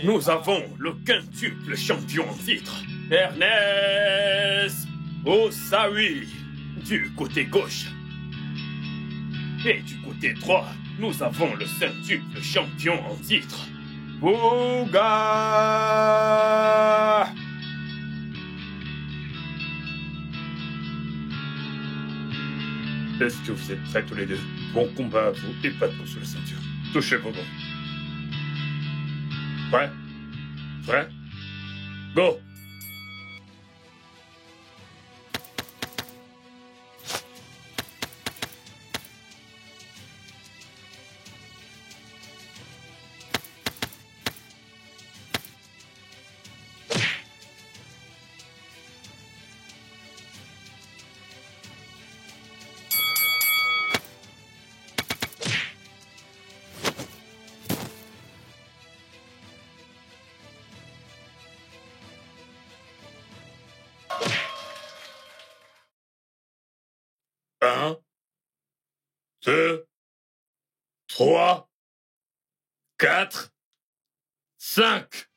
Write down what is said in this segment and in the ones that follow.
Nous avons le quintuple champion en titre, Ernest Osawi, du côté gauche. Et du côté droit, nous avons le centuple champion en titre, Bouga. Est-ce que vous êtes prêts tous les deux? Bon combat à vous et pas de coup sur la ceinture. Touchez vos gants. Prêt? Prêt? Go! Un, 2, 3, 4, 5.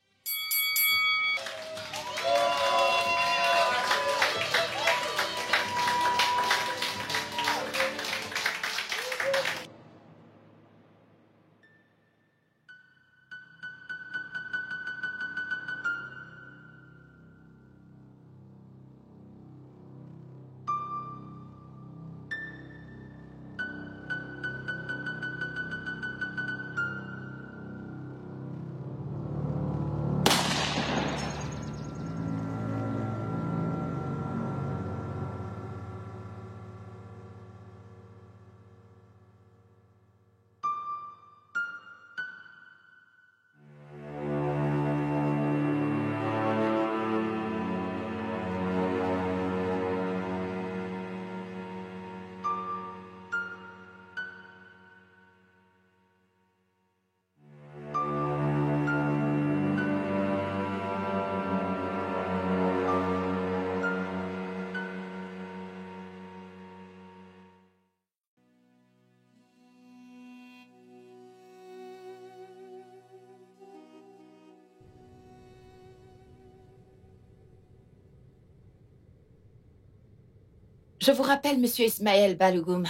Je vous rappelle, monsieur Ismaël Baloughoum,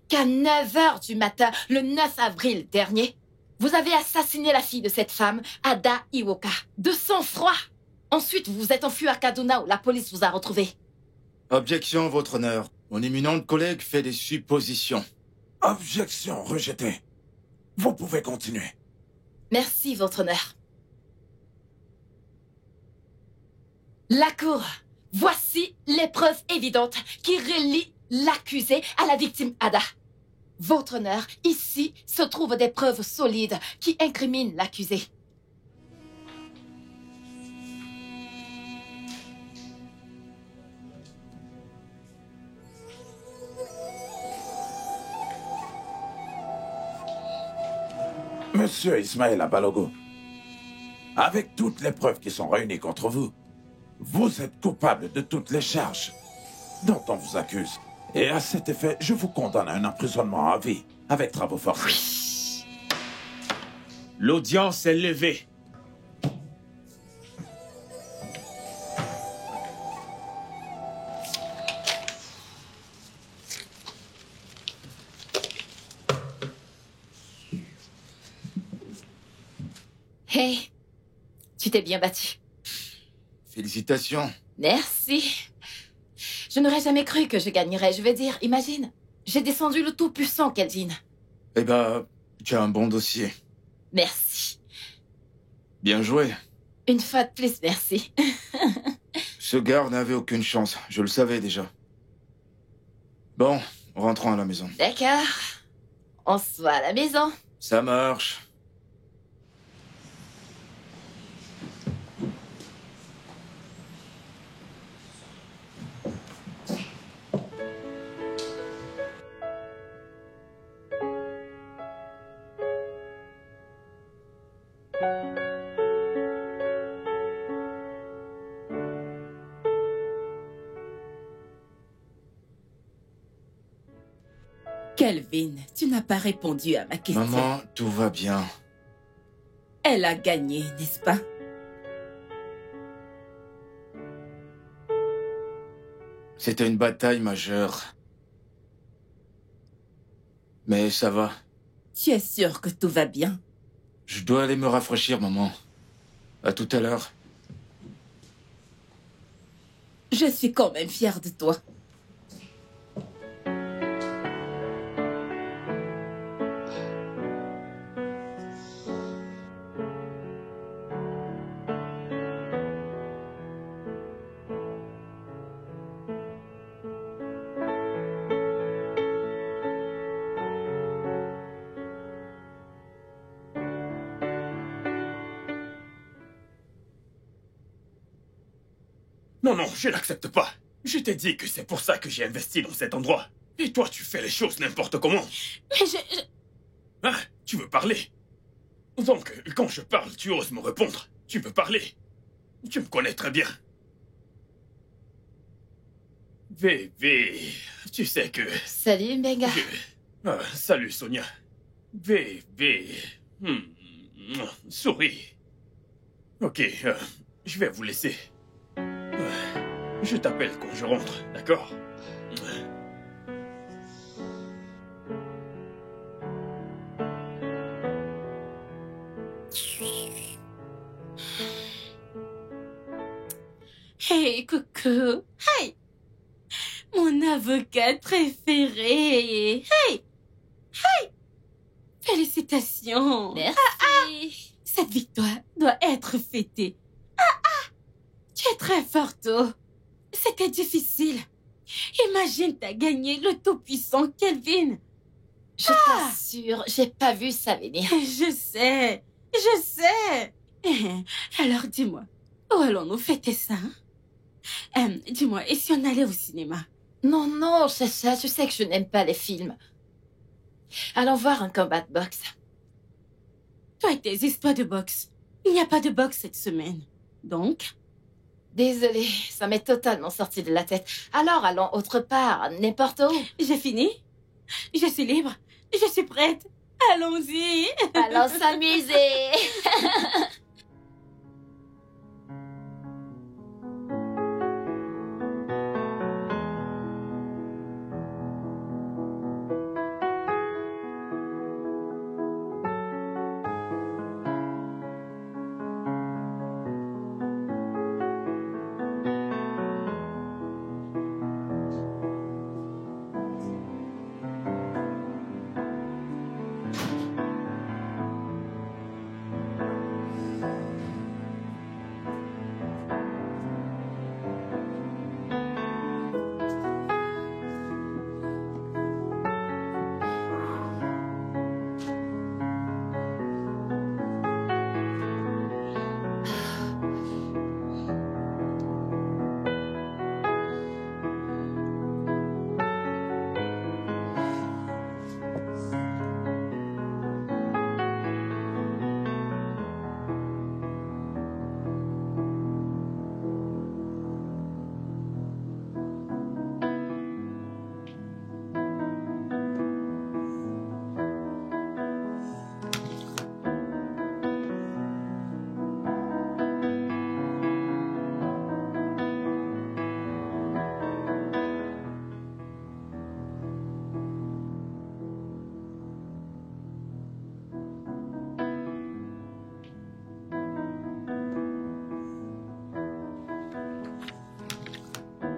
qu'à 9 h du matin, le 9 avril dernier, vous avez assassiné la fille de cette femme, Ada Iwoka, de sang-froid. Ensuite, vous vous êtes enfui à Kaduna où la police vous a retrouvé. Objection, votre honneur. Mon éminente collègue fait des suppositions. Objection rejetée. Vous pouvez continuer. Merci, votre honneur. La cour, voici les preuves évidentes qui relient l'accusé à la victime Ada. Votre honneur, ici se trouvent des preuves solides qui incriminent l'accusé. Monsieur Ismaël Abalogo, avec toutes les preuves qui sont réunies contre vous, vous êtes coupable de toutes les charges dont on vous accuse. Et à cet effet, je vous condamne à un emprisonnement à vie, avec travaux forcés. L'audience est levée. Hey, tu t'es bien battu. Félicitations. Merci. Je n'aurais jamais cru que je gagnerais. Je veux dire, imagine, j'ai descendu le tout-puissant Kelvin. Eh ben, tu as un bon dossier. Merci. Bien joué. Une fois de plus, merci. Ce gars n'avait aucune chance, je le savais déjà. Bon, rentrons à la maison. D'accord. On se voit à la maison. Ça marche. Kelvin, tu n'as pas répondu à ma question. Maman, tout va bien. Elle a gagné, n'est-ce pas? C'était une bataille majeure. Mais ça va. Tu es sûr que tout va bien? Je dois aller me rafraîchir, maman. À tout à l'heure. Je suis quand même fière de toi. Non, non, je n'accepte pas. Je t'ai dit que c'est pour ça que j'ai investi dans cet endroit. Et toi, tu fais les choses n'importe comment. Mais Hein? Tu veux parler? Donc, quand je parle, tu oses me répondre. Tu veux parler. Tu me connais très bien. Bébé, tu sais que... Salut, Benga. salut, Sonia. Bébé. Souris. Ok, je vais vous laisser. Je t'appelle quand je rentre, d'accord? Hey, coucou. Hey, mon avocat préféré. Hey, hey, félicitations. Merci. Cette victoire doit être fêtée. Tu es très forte. C'était difficile. Imagine, t'as gagné le tout-puissant Kelvin. Je t'assure, j'ai pas vu ça venir. Je sais. Alors dis-moi, où allons-nous fêter ça? Dis-moi, et si on allait au cinéma? Non, non, Chacha, tu sais que je n'aime pas les films. Allons voir un combat de boxe. Toi et tes histoires de boxe. Il n'y a pas de boxe cette semaine. Donc? Désolée, ça m'est totalement sorti de la tête. Alors allons autre part, n'importe où. J'ai fini? Je suis libre. Je suis prête. Allons-y. Allons s'amuser.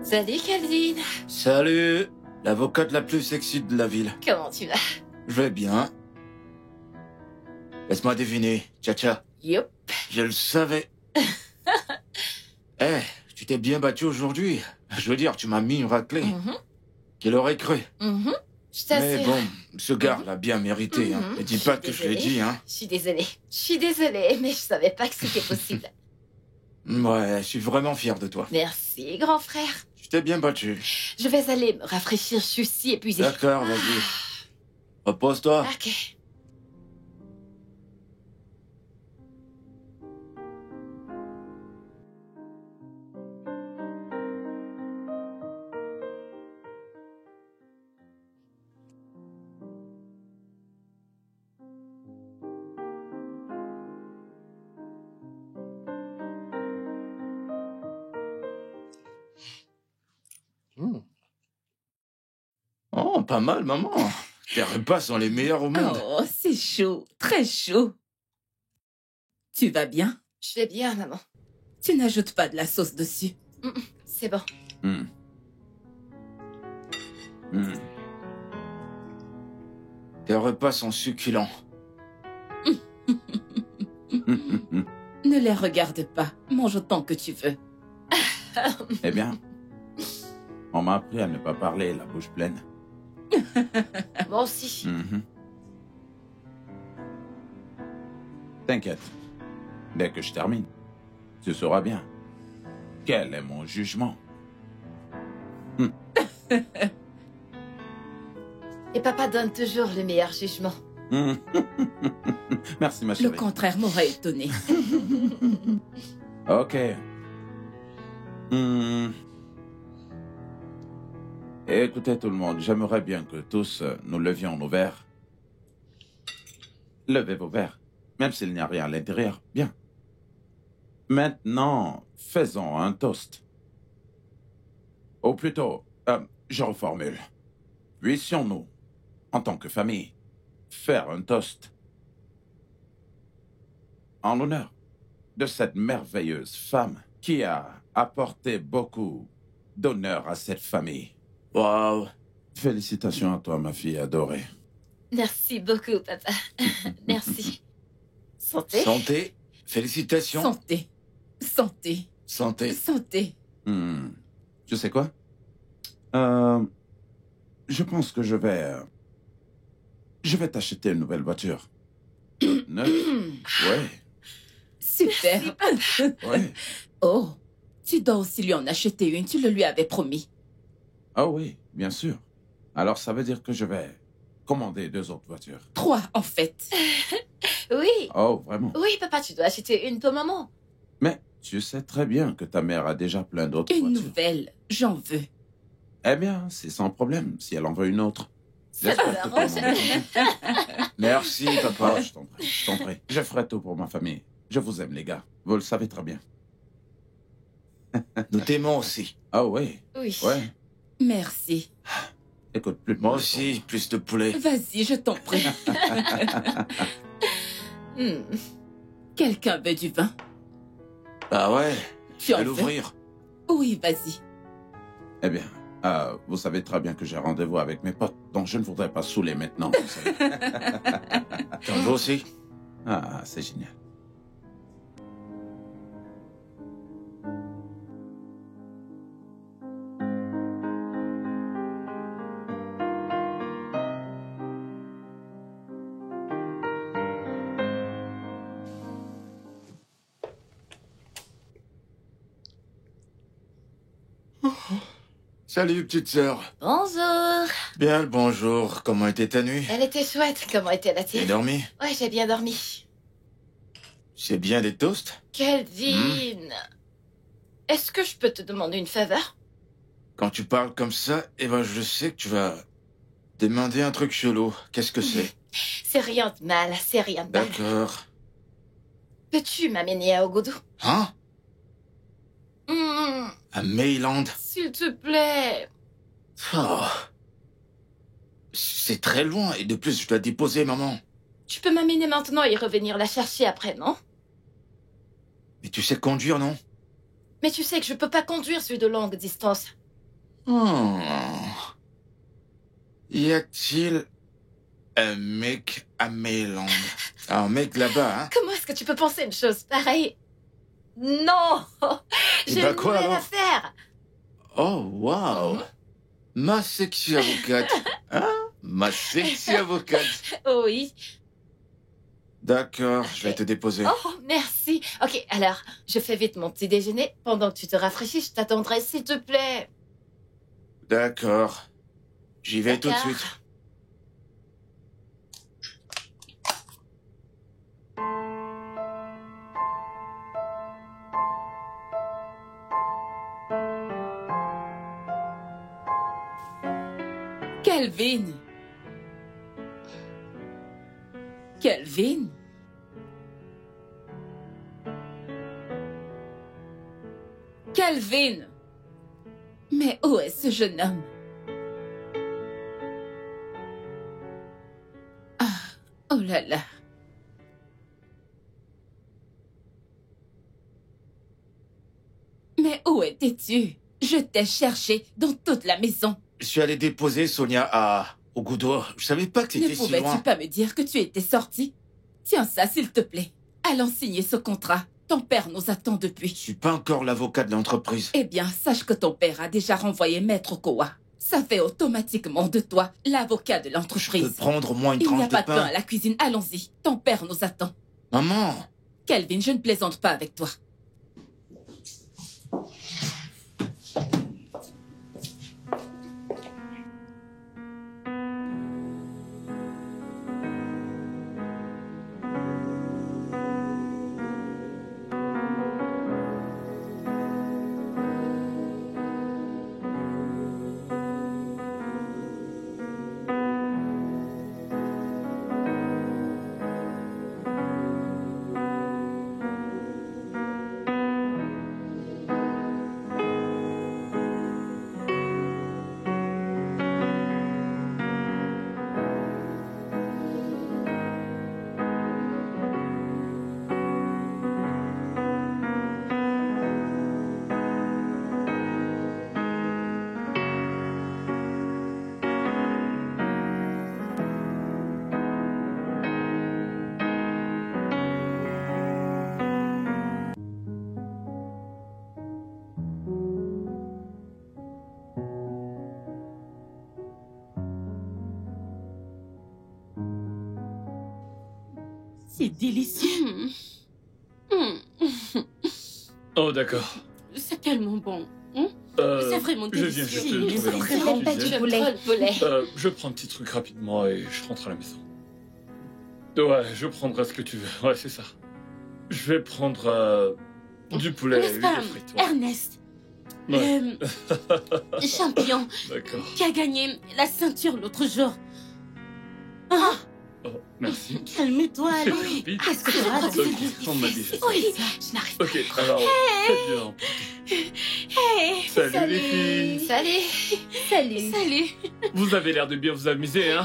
Salut, Calvin. Salut, l'avocate la plus sexy de la ville. Comment tu vas? Je vais bien. Laisse-moi deviner, Tcha-Tcha. Yup. Je le savais. Eh, tu t'es bien battu aujourd'hui. Je veux dire, tu m'as mis une raclée. Qui l'aurait cru? Je Mais t'assure. bon, ce gars l'a bien mérité. Hein. Ne dis pas que je l'ai dit, hein. Je suis désolée, mais je savais pas que c'était possible. Ouais, je suis vraiment fier de toi. Merci, grand frère. Tu t'es bien battu. Je vais aller me rafraîchir, je suis si épuisée. D'accord, vas-y. Repose-toi. Ok. Oh, pas mal, maman. Tes repas sont les meilleurs au monde. Oh, c'est chaud, très chaud. Tu vas bien? Je vais bien, maman. Tu n'ajoutes pas de la sauce dessus. C'est bon. Hmm. Hmm. Tes repas sont succulents. Ne les regarde pas. Mange autant que tu veux. Eh bien, on m'a appris à ne pas parler la bouche pleine. Moi aussi. Mhm. T'inquiète. Dès que je termine, tu sauras bien quel est mon jugement. Et papa donne toujours le meilleur jugement. Merci, ma Le chérie. contraire m'aurait étonné. Ok. Hmm. Écoutez tout le monde, j'aimerais bien que tous nous levions nos verres. Levez vos verres, même s'il n'y a rien à l'intérieur. Bien. Maintenant, faisons un toast. Ou plutôt, je reformule. Puissions-nous, en tant que famille, faire un toast en l'honneur de cette merveilleuse femme qui a apporté beaucoup d'honneur à cette famille. Waouh. Félicitations à toi, ma fille adorée. Merci beaucoup, papa. Merci. Santé. Santé. Félicitations. Santé. Santé. Santé. Santé. Tu sais quoi? Je pense que je vais t'acheter une nouvelle voiture. Neuve? Ouais, Super. ouais. Oh, tu dois aussi lui en acheter une. Tu le lui avais promis. Ah oui, bien sûr. Alors ça veut dire que je vais commander 2 autres voitures. 3, en fait. Oui. Oh, vraiment? Oui, papa, tu dois acheter une pour maman. Mais tu sais très bien que ta mère a déjà plein d'autres Une voitures. nouvelle. J'en veux. Eh bien, c'est sans problème si elle en veut une autre. Ça J'espère que t'arrange. tout le monde- Merci, Oh, papa. je t'en prie, je t'en prie. Je ferai tout pour ma famille. Je vous aime, les gars. Vous le savez très bien. Nous t'aimons aussi. Ah oui, Oui. ouais. Merci. Écoute, plus de Moi poulet aussi, plus de poulet. Vas-y, je t'en prie. Quelqu'un veut du vin? Ah ouais. Tu Je en vais veux? l'ouvrir. Oui, vas-y. pour toi. Eh bien, vous savez très bien que j'ai rendez-vous avec mes potes, donc je ne voudrais pas saouler maintenant. Vous savez. T'en veux aussi? Ah, c'est génial. Salut, petite sœur. Bonjour. Bien le bonjour. Comment était ta nuit? Elle était chouette. Comment était la T'as tienne? dormi? Ouais, j'ai bien dormi. C'est bien des toasts? Kelvin. Est-ce que je peux te demander une faveur? Quand tu parles comme ça, eh ben je sais que tu vas demander un truc chelou. Qu'est-ce que c'est? C'est rien de mal, c'est rien de mal. D'accord. Peux-tu m'amener à Ogoudou? Hein? À Mayland? S'il te plaît. Oh. C'est très loin et de plus je dois déposer maman. Tu peux m'amener maintenant et revenir la chercher après, non? Mais tu sais conduire, non? Mais tu sais que je peux pas conduire sur de longues distances. Oh. Y a-t-il un mec à Mayland? Un mec là-bas, hein? Comment est-ce que tu peux penser une chose pareille? Non! J'ai bah une quoi, nouvelle alors? affaire. Oh, waouh! Ma sexy avocate. Hein? Ma sexy avocate. Oui. D'accord, je vais te déposer. Oh, merci. Ok, alors, je fais vite mon petit déjeuner. Pendant que tu te rafraîchis, je t'attendrai, s'il te plaît. D'accord. J'y vais tout de D'accord. suite. Kelvin. Kelvin. Kelvin. Mais où est ce jeune homme? là là. Mais où étais-tu? Je t'ai cherché dans toute la maison. Je suis allé déposer Sonia au Goudo. Je savais pas que Ne t'étais si pouvais-tu loin. pas me dire que tu étais sorti? Tiens ça, s'il te plaît. Allons signer ce contrat. Ton père nous attend Je depuis. suis pas encore l'avocat de l'entreprise. Eh bien, sache que ton père a déjà renvoyé Maître Kowa. Ça fait automatiquement de toi l'avocat de Je peux l'entreprise. prendre au moins une Il n'y tranche a pas de de pain pain. à la cuisine. Allons-y. Ton père nous attend. Maman! Kelvin, je ne plaisante pas avec toi. C'est délicieux. Oh, d'accord. C'est tellement bon. C'est vraiment Je viens délicieux. juste de trouver C'est l'endroit pas qui du vient. poulet. Je prends un petit truc rapidement et je rentre à la maison. Ouais, je prendrai ce que tu veux. Ouais, c'est ça. Je vais prendre du poulet et N'est-ce des pas, frites. Ouais. Ernest, Ouais. le champion D'accord. qui a gagné la ceinture l'autre jour. Ah, Oh, merci. calme-toi, C'est allez. rapide. Qu'est-ce que tu as Ok, on m'a dit ça. Oui, Je n'arrive Ok, alors, faites bien. hey, Salut les filles. Salut. Salut. salut. Vous avez l'air de bien vous amuser, hein?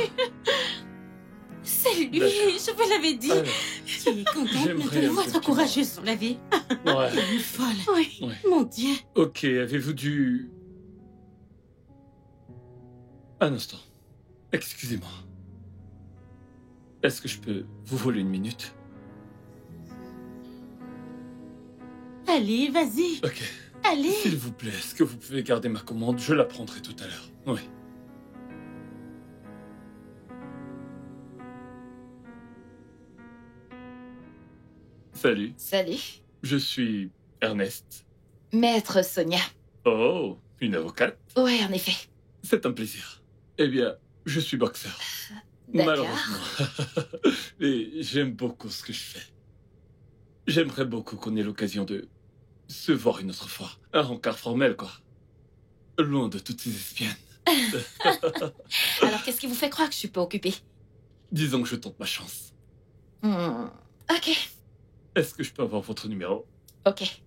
C'est lui, D'accord. je vous l'avais dit. Alors, Tu es contente J'aimerais maintenant. un Faut être petit courageuse sur la vie. ouais. Une folle. Oui, Ouais. mon Dieu. Ok, avez-vous du... Un instant. Excusez-moi. Est-ce que je peux vous voler une minute? Allez, vas-y. Ok. Allez. S'il vous plaît, est-ce que vous pouvez garder ma commande? Je la prendrai tout à l'heure. Oui. Salut, Salut. je suis Ernest. Maître Sonia. Oh, une avocate? Ouais, en effet. C'est un plaisir. Eh bien, je suis boxeur. D'accord. Malheureusement. Et j'aime beaucoup ce que je fais. J'aimerais beaucoup qu'on ait l'occasion de se voir une autre fois. Un rencard formel, quoi. Loin de toutes ces espiènes. Alors, qu'est-ce qui vous fait croire que je suis pas occupée? Disons que je tente ma chance. Ok. Est-ce que je peux avoir votre numéro? Ok.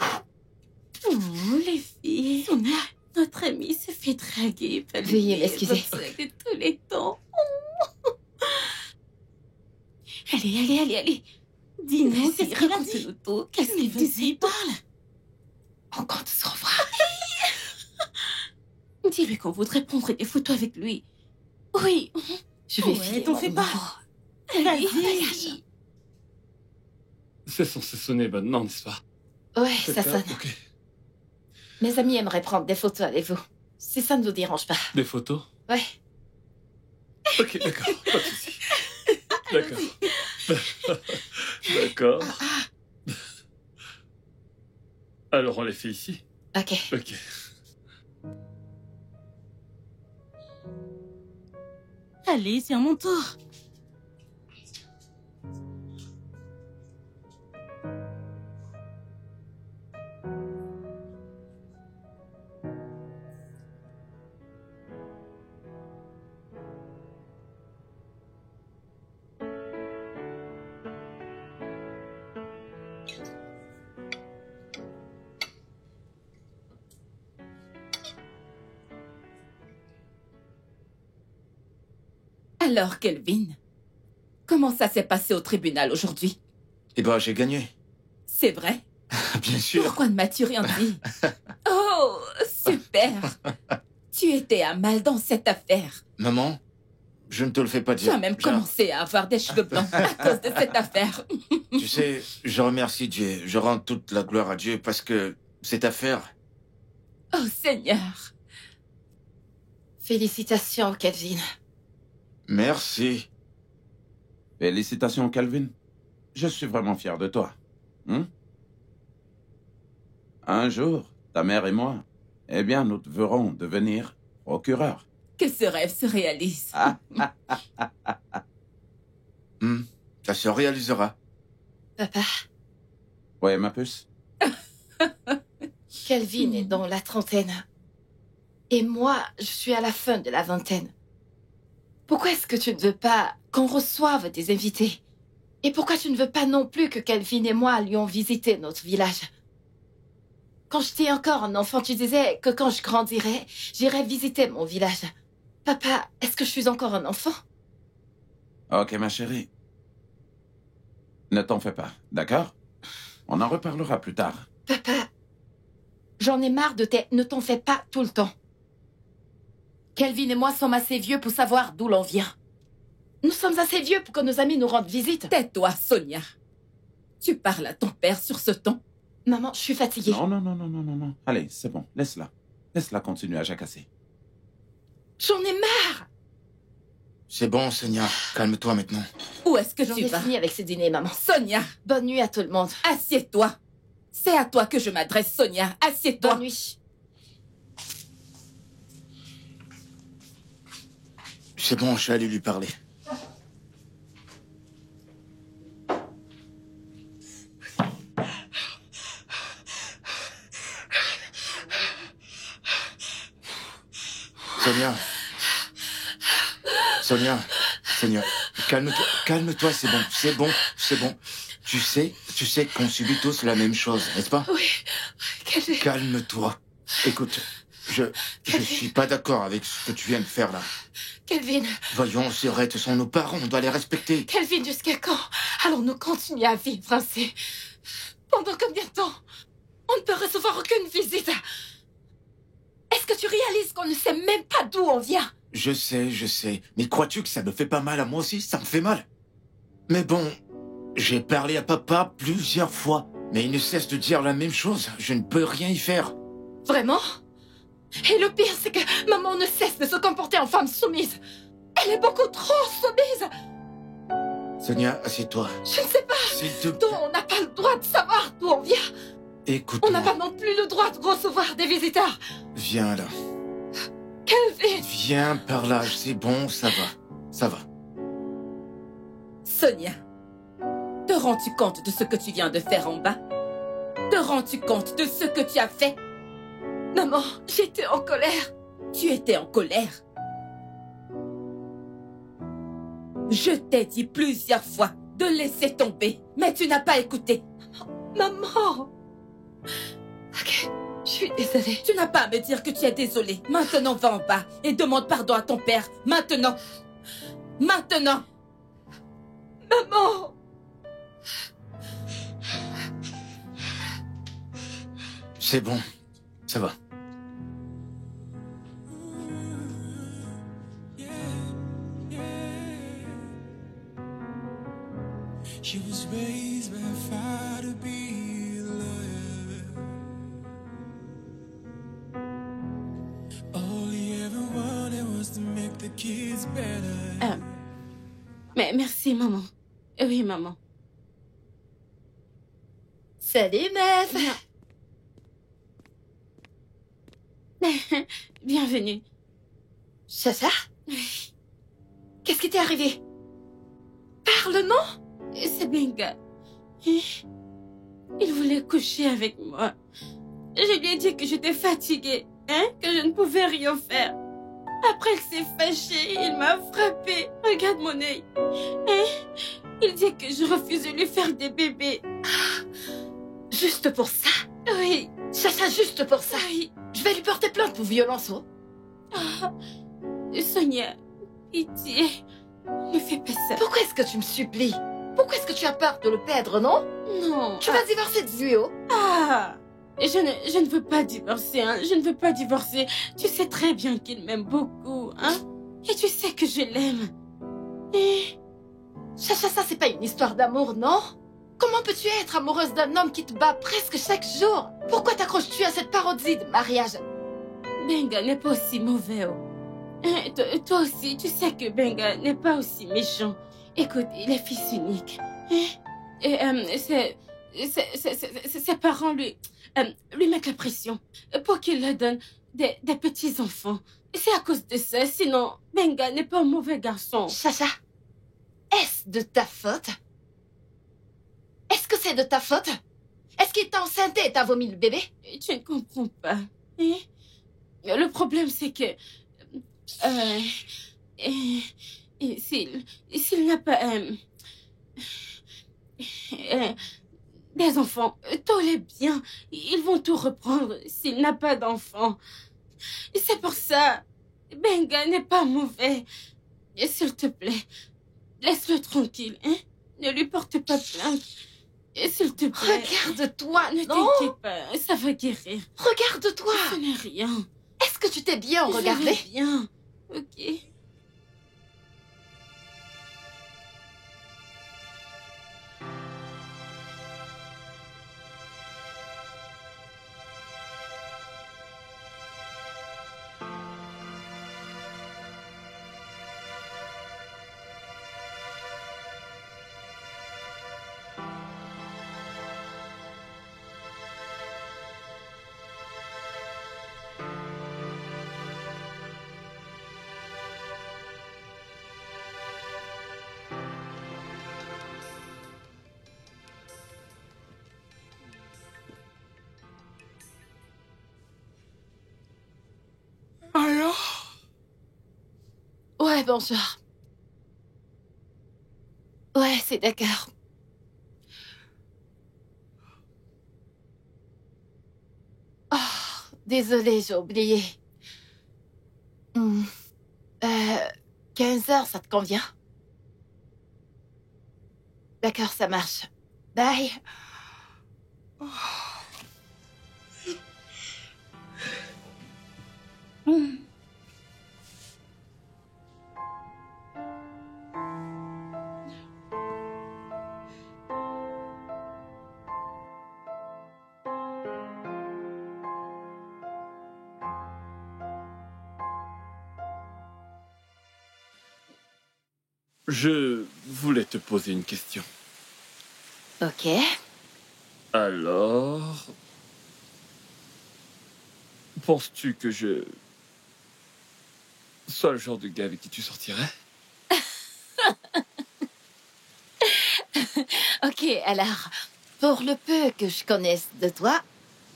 Oh, les filles. Sonia, notre amie se fait draguer. par le Veuillez meilleur m'excuser. boxeur de tous les temps. Allez, allez. Dis-nous, Vas-y, qu'est-ce qu'il a dit? Qu'est-ce qu'il disait? Parle. On compte se revoir. Dis-lui qu'on voudrait prendre des photos avec lui. Oui. Je vais Ouais, filer t'en mon fais pas. numéro. Vas-y. C'est censé sonner maintenant, n'est-ce pas? Ouais, C'est ça sonne. Ok. Mes amis aimeraient prendre des photos avec vous. Si ça ne vous dérange pas. Des photos? Ouais. Ok, d'accord. Pas de souci. D'accord. D'accord. Alors, on les fait ici? Ok. Ok. Allez, c'est à mon tour. Alors, Kelvin, comment ça s'est passé au tribunal aujourd'hui? Eh ben, j'ai gagné. C'est vrai? Bien sûr. Pourquoi ne m'as-tu rien dit? Oh, super. Tu étais à mal dans cette affaire. Maman, je ne te le fais pas Tu dire. as même commencé à avoir des cheveux blancs à cause de cette affaire. Tu sais, je remercie Dieu. Je rends toute la gloire à Dieu parce que cette affaire... Oh, Seigneur. Félicitations, Kelvin. Merci. Félicitations, Calvin. Je suis vraiment fier de toi. Un jour, ta mère et moi, eh bien, nous devrons devenir procureurs. Que ce rêve se réalise. Ça se réalisera. Papa, Ouais, ma puce. Kelvin est dans la trentaine. Et moi, je suis à la fin de la vingtaine. Pourquoi est-ce que tu ne veux pas qu'on reçoive des invités? Et pourquoi tu ne veux pas non plus que Kelvin et moi allions visiter notre village? Quand j'étais encore un enfant, tu disais que quand je grandirais, j'irais visiter mon village. Papa, est-ce que je suis encore un enfant? Ok, ma chérie. Ne t'en fais pas, d'accord? On en reparlera plus tard. Papa, j'en ai marre de tes « ne t'en fais pas » tout le temps. Kelvin et moi sommes assez vieux pour savoir d'où l'on vient. Nous sommes assez vieux pour que nos amis nous rendent visite. Tais-toi, Sonia. Tu parles à ton père sur ce ton? Maman, je suis fatiguée. Non. Allez, c'est bon, laisse-la. Laisse-la continuer à jacasser. J'en ai marre. C'est bon, Sonia. Calme-toi maintenant. Où est-ce que J'en tu ai vas? fini avec ce dîner, maman. Sonia, Bonne nuit à tout le monde. assieds-toi. C'est à toi que je m'adresse, Sonia. Assieds-toi. Bonne nuit. C'est bon, je suis allé lui parler. Sonia, calme-toi, c'est bon. Tu sais qu'on subit tous la même chose, n'est-ce pas? Oui. Kelvin. Calme-toi. Écoute, je suis pas d'accord avec ce que tu viens de faire là. Kelvin. Voyons, ces Reds sont nos parents, on doit les respecter. Kelvin, jusqu'à quand allons-nous continuer à vivre ainsi? Pendant combien de temps? On ne peut recevoir aucune visite. Est-ce que tu réalises qu'on ne sait même pas d'où on vient? Je sais. Mais crois-tu que ça me fait pas mal à moi aussi? Ça me fait mal. Mais bon, j'ai parlé à papa plusieurs fois. Mais il ne cesse de dire la même chose. Je ne peux rien y faire. Vraiment? Et le pire, c'est que maman ne cesse de se comporter en femme soumise. Elle est beaucoup trop soumise. Sonia, assieds-toi. Je ne sais pas. S'il te Donc, on n'a pas le droit de savoir d'où on vient. On Écoute-moi. n'a pas non plus le droit de recevoir des visiteurs. Viens là. Kelvin. Viens par là. C'est bon, ça va. Sonia, te rends-tu compte de ce que tu viens de faire en bas? Te rends-tu compte de ce que tu as fait? Maman, j'étais en colère. Tu étais en colère. Je t'ai dit plusieurs fois de laisser tomber, mais tu n'as pas écouté. Maman. Ok, je suis désolée. Tu n'as pas à me dire que tu es désolée. Maintenant, va en bas et demande pardon à ton père. Maintenant. Maintenant. Maman. C'est bon. Ça va. She was raised by a fire to be loved. All he ever wanted was to make the kids better. Mais merci, maman. Oui, maman. Salut, meuf. Bienvenue. Chacha? Qu'est-ce qui t'est arrivé? Parle, non? C'est Benga. Il voulait coucher avec moi. Je lui ai dit que j'étais fatiguée, que je ne pouvais rien faire. Après, il s'est fâché, il m'a frappée. Regarde mon œil. Il dit que je refuse de lui faire des bébés. Juste pour ça? Oui. Chacha, juste pour ça? Oui. Je vais lui porter plainte pour violence, oh. Sonia, pitié. Ne fais pas ça. Pourquoi est-ce que tu me supplies? Pourquoi est-ce que tu as peur de le perdre, non? Non. Tu vas divorcer de Zuo. Ah, je ne veux pas divorcer, hein. Je ne veux pas divorcer. Tu sais très bien qu'il m'aime beaucoup, hein. Et tu sais que je l'aime. Et... Chacha, ça c'est pas une histoire d'amour, non? Comment peux-tu être amoureuse d'un homme qui te bat presque chaque jour? Pourquoi t'accroches-tu à cette parodie de mariage? Benga n'est pas aussi mauvais, oh. Hein, toi aussi, tu sais que Benga n'est pas aussi méchant. Écoute, il est fils unique. Hein? Et ses parents lui mettent la pression pour qu'il leur donne des petits-enfants. C'est à cause de ça, sinon Benga n'est pas un mauvais garçon. Chacha, est-ce de ta faute? Est-ce que c'est de ta faute? Est-ce qu'il t'a enceinté et t'a vomi le bébé? Tu ne comprends pas. Hein? Le problème, c'est que... s'il n'a pas... des enfants, tout est bien. Ils vont tout reprendre s'il n'a pas d'enfants. Et c'est pour ça, Benga n'est pas mauvais. Et s'il te plaît, laisse-le tranquille, hein? Ne lui porte pas plainte. Et s'il te plaît... Regarde-toi, Ne non? t'inquiète pas, ça va guérir. Regarde-toi. Ce n'est rien. Est-ce que tu t'es bien regardé? Je vais bien, ok? Alors? Ouais, bonjour. Ouais, c'est d'accord. Oh, désolée, j'ai oublié. 15 heures, ça te convient? D'accord, ça marche. Bye. Je voulais te poser une question. Ok. Alors... Penses-tu que je... sois le genre de gars avec qui tu sortirais? Ok, alors, pour le peu que je connaisse de toi,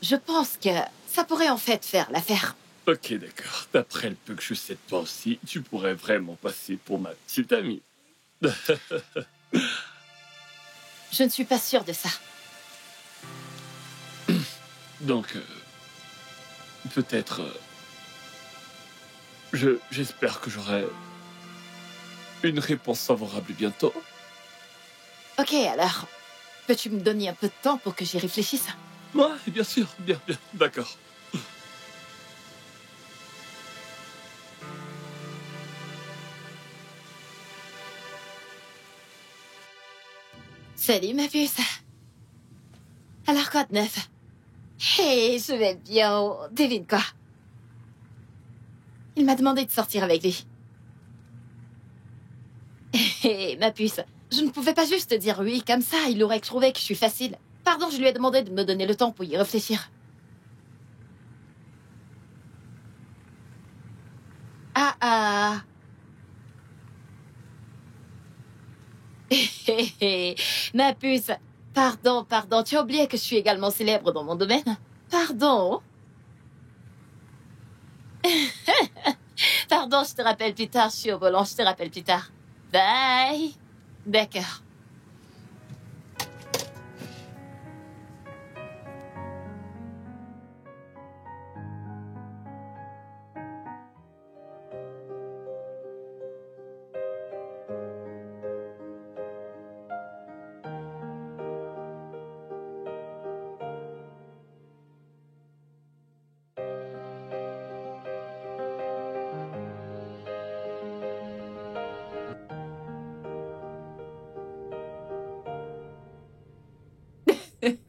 je pense que ça pourrait en fait faire l'affaire. Ok, d'accord. D'après le peu que je sais de toi aussi, tu pourrais vraiment passer pour ma petite amie. Je ne suis pas sûre de ça. Donc, peut-être... j'espère que j'aurai une réponse favorable bientôt. Ok, alors, peux-tu me donner un peu de temps pour que j'y réfléchisse? Ouais, bien sûr, bien, d'accord. Salut ma puce. Alors quoi de neuf? Hey, je vais bien. Devine quoi? Il m'a demandé de sortir avec lui. Hé, ma puce, je ne pouvais pas juste dire oui comme ça, il aurait trouvé que je suis facile. Pardon, je lui ai demandé de me donner le temps pour y réfléchir. Ah. Hé, hé, ma puce, pardon, tu as oublié que je suis également célèbre dans mon domaine? Pardon. Pardon, je te rappelle plus tard, je suis au volant, je te rappelle plus tard. Bye. D'accord.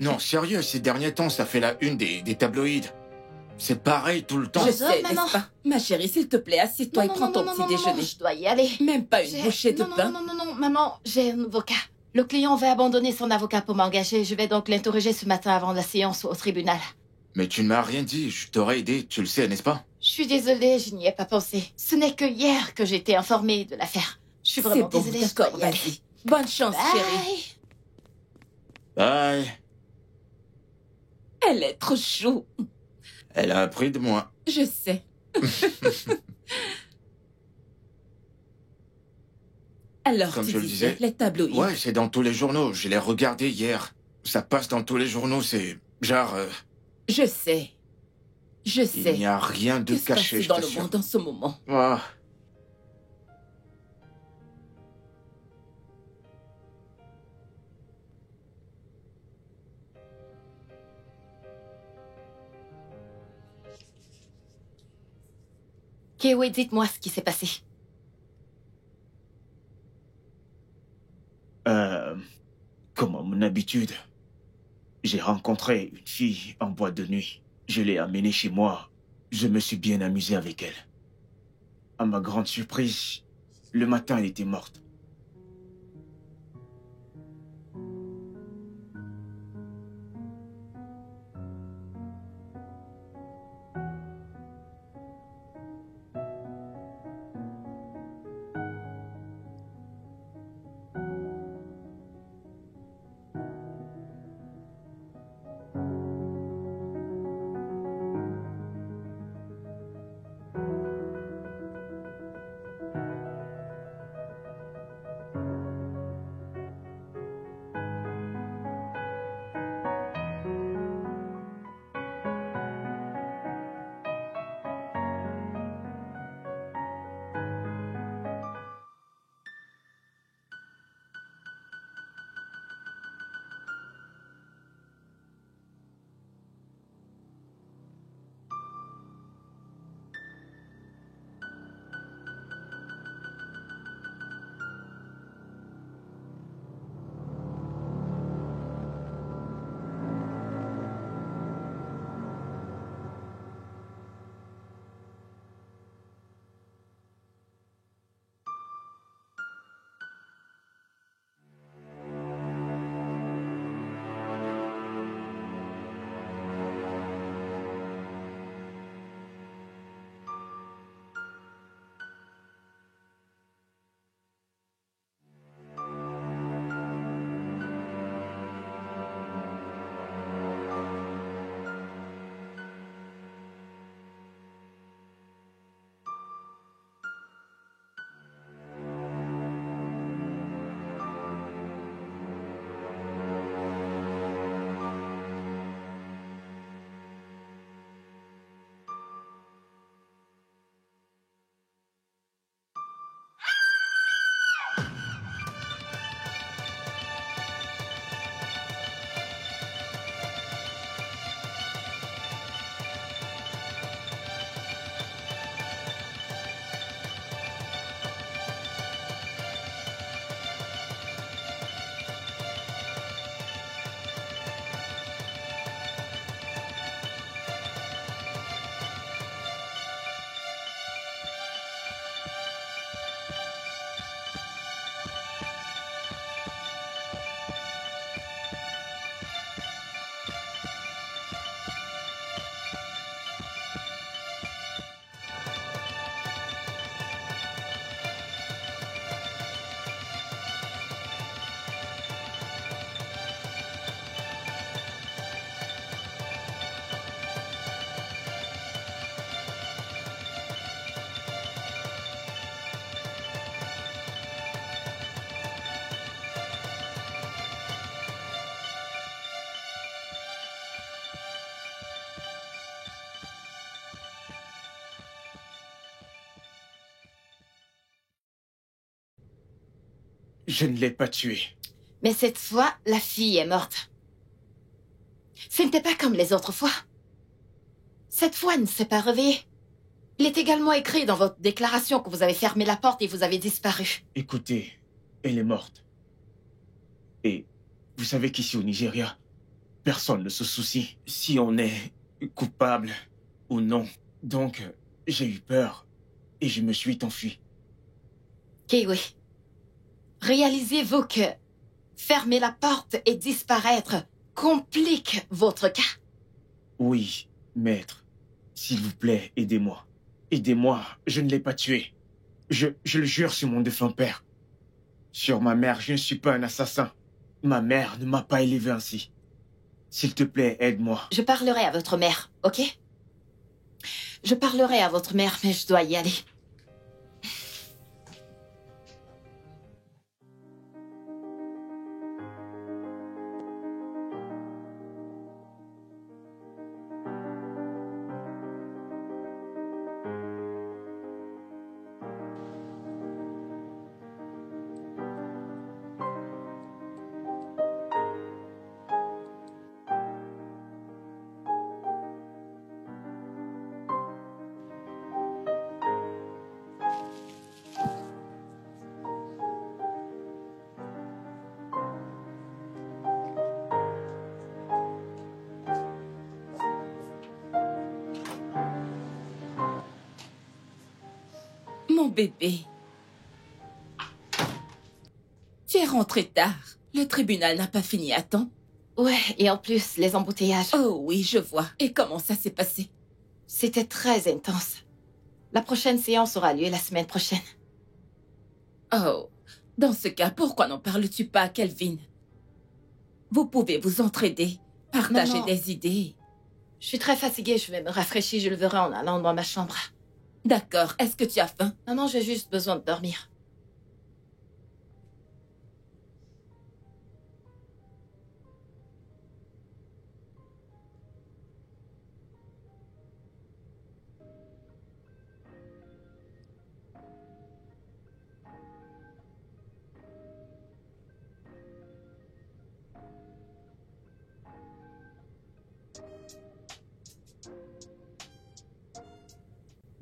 Non, sérieux, ces derniers temps, ça fait la une des tabloïds. C'est pareil tout le temps. Je sais, maman. n'est-ce pas? Ma chérie, s'il te plaît, assieds-toi et prends ton petit déjeuner. je dois y aller. Même pas une bouchée de pain. Non, maman, j'ai un avocat. Le client va abandonner son avocat pour m'engager. Je vais donc l'interroger ce matin avant la séance au tribunal. Mais tu ne m'as rien dit, je t'aurais aidé, tu le sais, n'est-ce pas? Je suis désolée, je n'y ai pas pensé. Ce n'est que hier que j'ai été informée de l'affaire. Je suis vraiment C'est bon, désolée, je d'accord, dois y aller. vas-y. Bonne chance, chérie. Bye. Bye. Elle est trop chou. Elle a appris de moi. Je sais. Alors, Comme tu je le disais. les tabloïds. Ouais, c'est dans tous les journaux, je l'ai regardé hier. Ça passe dans tous les journaux, c'est... genre... Je sais. Je il sais. n'y a rien de Que se caché, passe je dans le t'assure. monde en ce moment? Ah. Kiwi, dites-moi ce qui s'est passé. Comme à mon habitude, j'ai rencontré une fille en boîte de nuit. Je l'ai amenée chez moi. Je me suis bien amusé avec elle. À ma grande surprise, le matin, elle était morte. Je ne l'ai pas tuée. Mais cette fois, la fille est morte. Ce n'était pas comme les autres fois. Cette fois, elle ne s'est pas réveillée. Il est également écrit dans votre déclaration que vous avez fermé la porte et vous avez disparu. Écoutez, elle est morte. Et vous savez qu'ici au Nigeria, personne ne se soucie si on est coupable ou non. Donc, j'ai eu peur et je me suis enfui. Kiwi, réalisez-vous que fermer la porte et disparaître complique votre cas? Oui, maître. S'il vous plaît, aidez-moi. Aidez-moi, je ne l'ai pas tué. Je le jure sur mon défunt père. Sur ma mère, je ne suis pas un assassin. Ma mère ne m'a pas élevé ainsi. S'il te plaît, aide-moi. Je parlerai à votre mère, ok? Je parlerai à votre mère, mais je dois y aller. Mon bébé. Tu es rentré tard. Le tribunal n'a pas fini à temps. Ouais, et en plus, les embouteillages. Oh oui, je vois. Et comment ça s'est passé? C'était très intense. La prochaine séance aura lieu la semaine prochaine. Oh, dans ce cas, pourquoi n'en parles-tu pas à Kelvin? Vous pouvez vous entraider, partager Non. des idées. Je suis très fatiguée, je vais me rafraîchir, je le verrai en allant dans ma chambre. D'accord, est-ce que tu as faim? Non, j'ai juste besoin de dormir.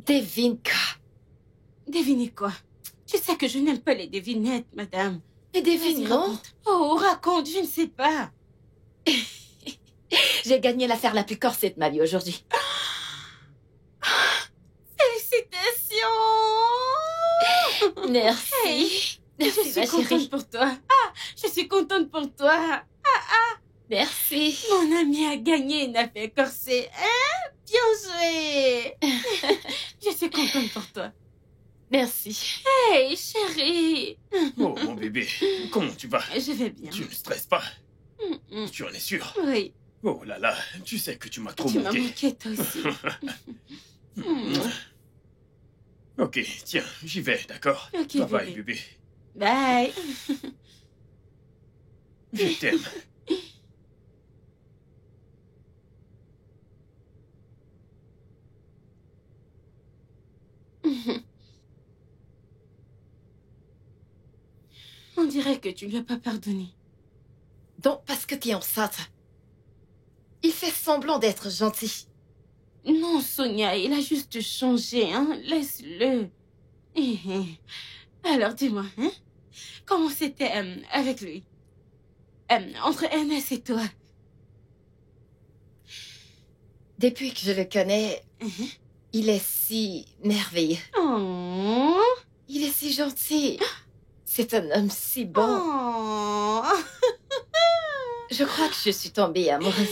Devine quoi? Deviner quoi? Tu sais que je n'aime pas les devinettes, madame. Mais devine, Vas-y, non? raconte. Oh, raconte, je ne sais pas. J'ai gagné l'affaire la plus corsée de ma vie aujourd'hui. Félicitations! Merci. Hey, Merci, je ma suis contente chérie. pour toi. Ah, je suis contente pour toi. Merci. Mon ami a gagné une affaire corsée. Hein? Bien joué. Je suis contente pour toi. Merci. Hey, chérie. Oh, mon bébé, comment tu vas? Je vais bien. Tu ne stresses pas? Mm. Tu en es sûr? Oui, Oh là là, tu sais que tu m'as trop tu m'as manqué. manqué toi aussi. Mm. Ok, tiens, j'y vais, d'accord? Ok, Bye bye, bébé. bébé. Bye. Je t'aime. On dirait que tu lui as pas pardonné. Donc, parce que t'es enceinte, il fait semblant d'être gentil. Non, Sonia, il a juste changé, hein. Laisse-le. Alors, dis-moi, hein? Comment c'était avec lui? Entre Ernest et toi? Depuis que je le connais, il est si merveilleux. Oh. Il est si gentil. C'est un homme si bon. Oh. Je crois que je suis tombée amoureuse.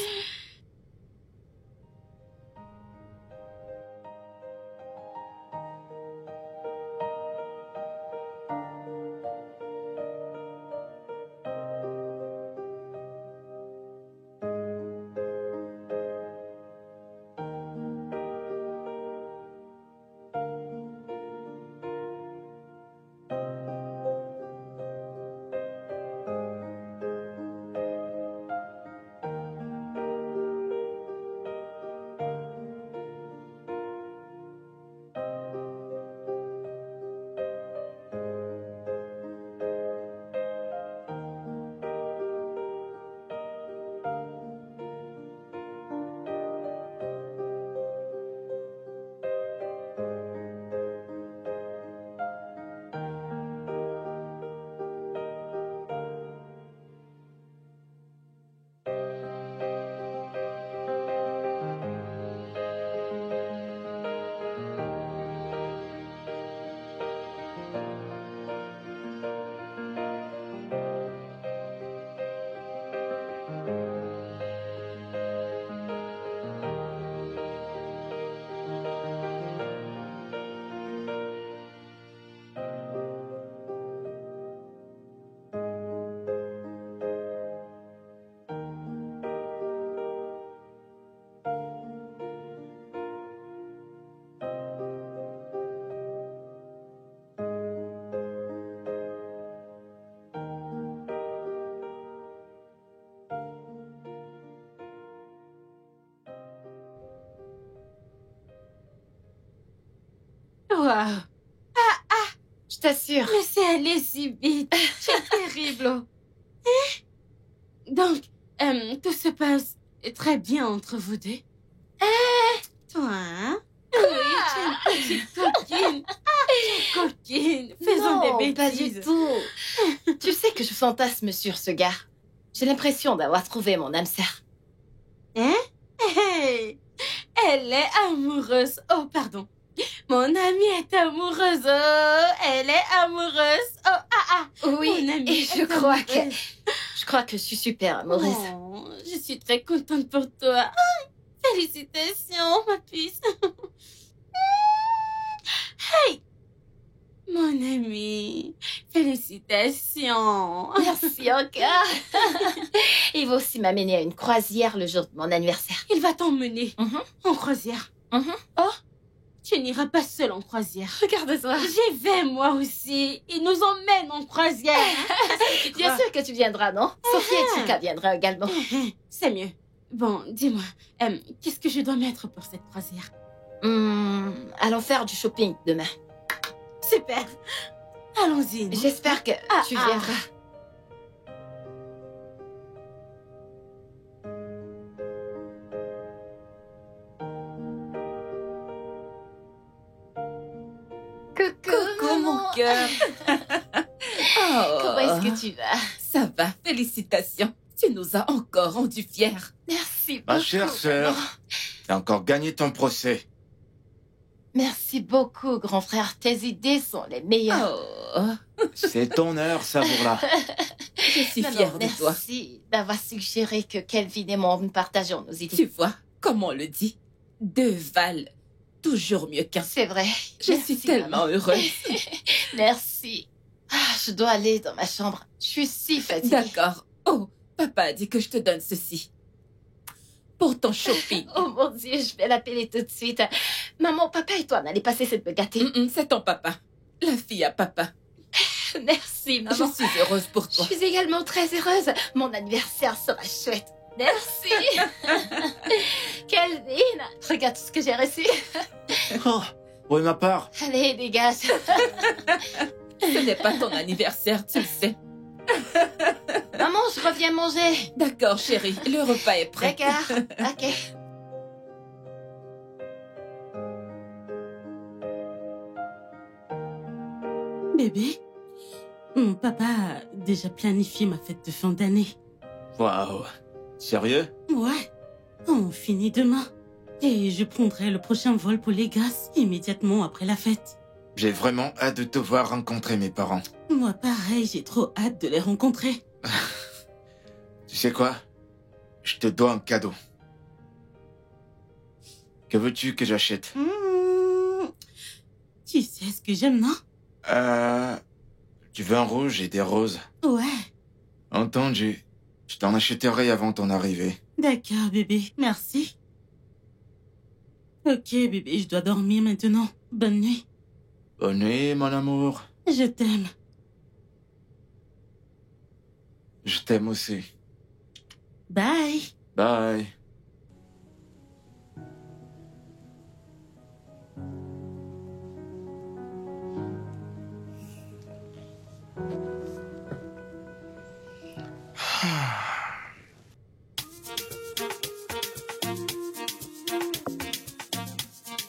Waouh. Je t'assure. Mais c'est allé si vite. C'est terrible. Donc, tout se passe très bien entre vous deux. Toi, hein? Oui, tu es une petite coquine. Coquine. Faisons Non, des pas bêtises. du tout. Tu sais que je fantasme sur ce gars. J'ai l'impression d'avoir trouvé mon âme sœur. Hey, elle est amoureuse. Oh, pardon. Mon amie est amoureuse. Oh, elle est amoureuse. Oh, Oui, mon amie et est je crois amoureuse. que je suis super amoureuse. Oh, je suis très contente pour toi. Félicitations, ma puce. Hey, mon ami, félicitations. Merci encore. Il va aussi m'amener à une croisière le jour de mon anniversaire. Il va t'emmener en croisière. Mhm. Oh, tu n'iras pas seul en croisière. Regarde-toi. J'y vais moi aussi. Il nous emmène en croisière. Bien sûr que tu viendras, non? Sophie et Chica viendraient également. C'est mieux. Bon, dis-moi, qu'est-ce que je dois mettre pour cette croisière? Allons faire du shopping demain. Super. Allons-y. non? J'espère que tu viendras. Coucou mon cœur. Oh, Comment est-ce que tu vas? ça va, félicitations. Tu nous as encore rendus fiers. Merci beaucoup. Ma chère sœur, maman. t'as encore gagné ton procès. Merci beaucoup, grand frère. Tes idées sont les meilleures. Oh, C'est ton heure, Savourla. je suis Maman, fière de toi. merci d'avoir suggéré que Kelvin et moi nous partageons nos idées. Tu vois, comme on le dit, deux valent toujours mieux qu'un. C'est vrai. Je Merci, suis tellement maman. heureuse. Merci. Je dois aller dans ma chambre. Je suis si fatiguée. D'accord. Oh, papa a dit que je te donne ceci. Pour ton shopping. Oh mon Dieu, je vais l'appeler tout de suite. Maman, papa et toi, n'allez pas cesser de me gâter. C'est ton papa. La fille à papa. Merci, Je maman. suis heureuse pour Je toi. suis également très heureuse. Mon anniversaire sera chouette. Merci. Kelvin, regarde tout ce que j'ai reçu. Oh, oui, ma part. Allez, dégage. Ce n'est pas ton anniversaire, tu le sais. Maman, je reviens manger. D'accord, chérie. Le repas est prêt. D'accord. Ok. Bébé, mon papa a déjà planifié ma fête de fin d'année. Waouh. Sérieux? Ouais, on finit demain. Et je prendrai le prochain vol pour les gosses immédiatement après la fête. J'ai vraiment hâte de te voir rencontrer mes parents. Moi pareil, j'ai trop hâte de les rencontrer. Tu sais quoi? Je te dois un cadeau. Que veux-tu que j'achète? Tu sais ce que j'aime, non? Tu veux un rouge et des roses? Ouais, Entendu. Je t'en achèterai avant ton arrivée. d'accord bébé, merci. Ok bébé, je dois dormir maintenant. Bonne nuit. Bonne nuit, mon amour. Je t'aime. Je t'aime aussi. Bye. Bye.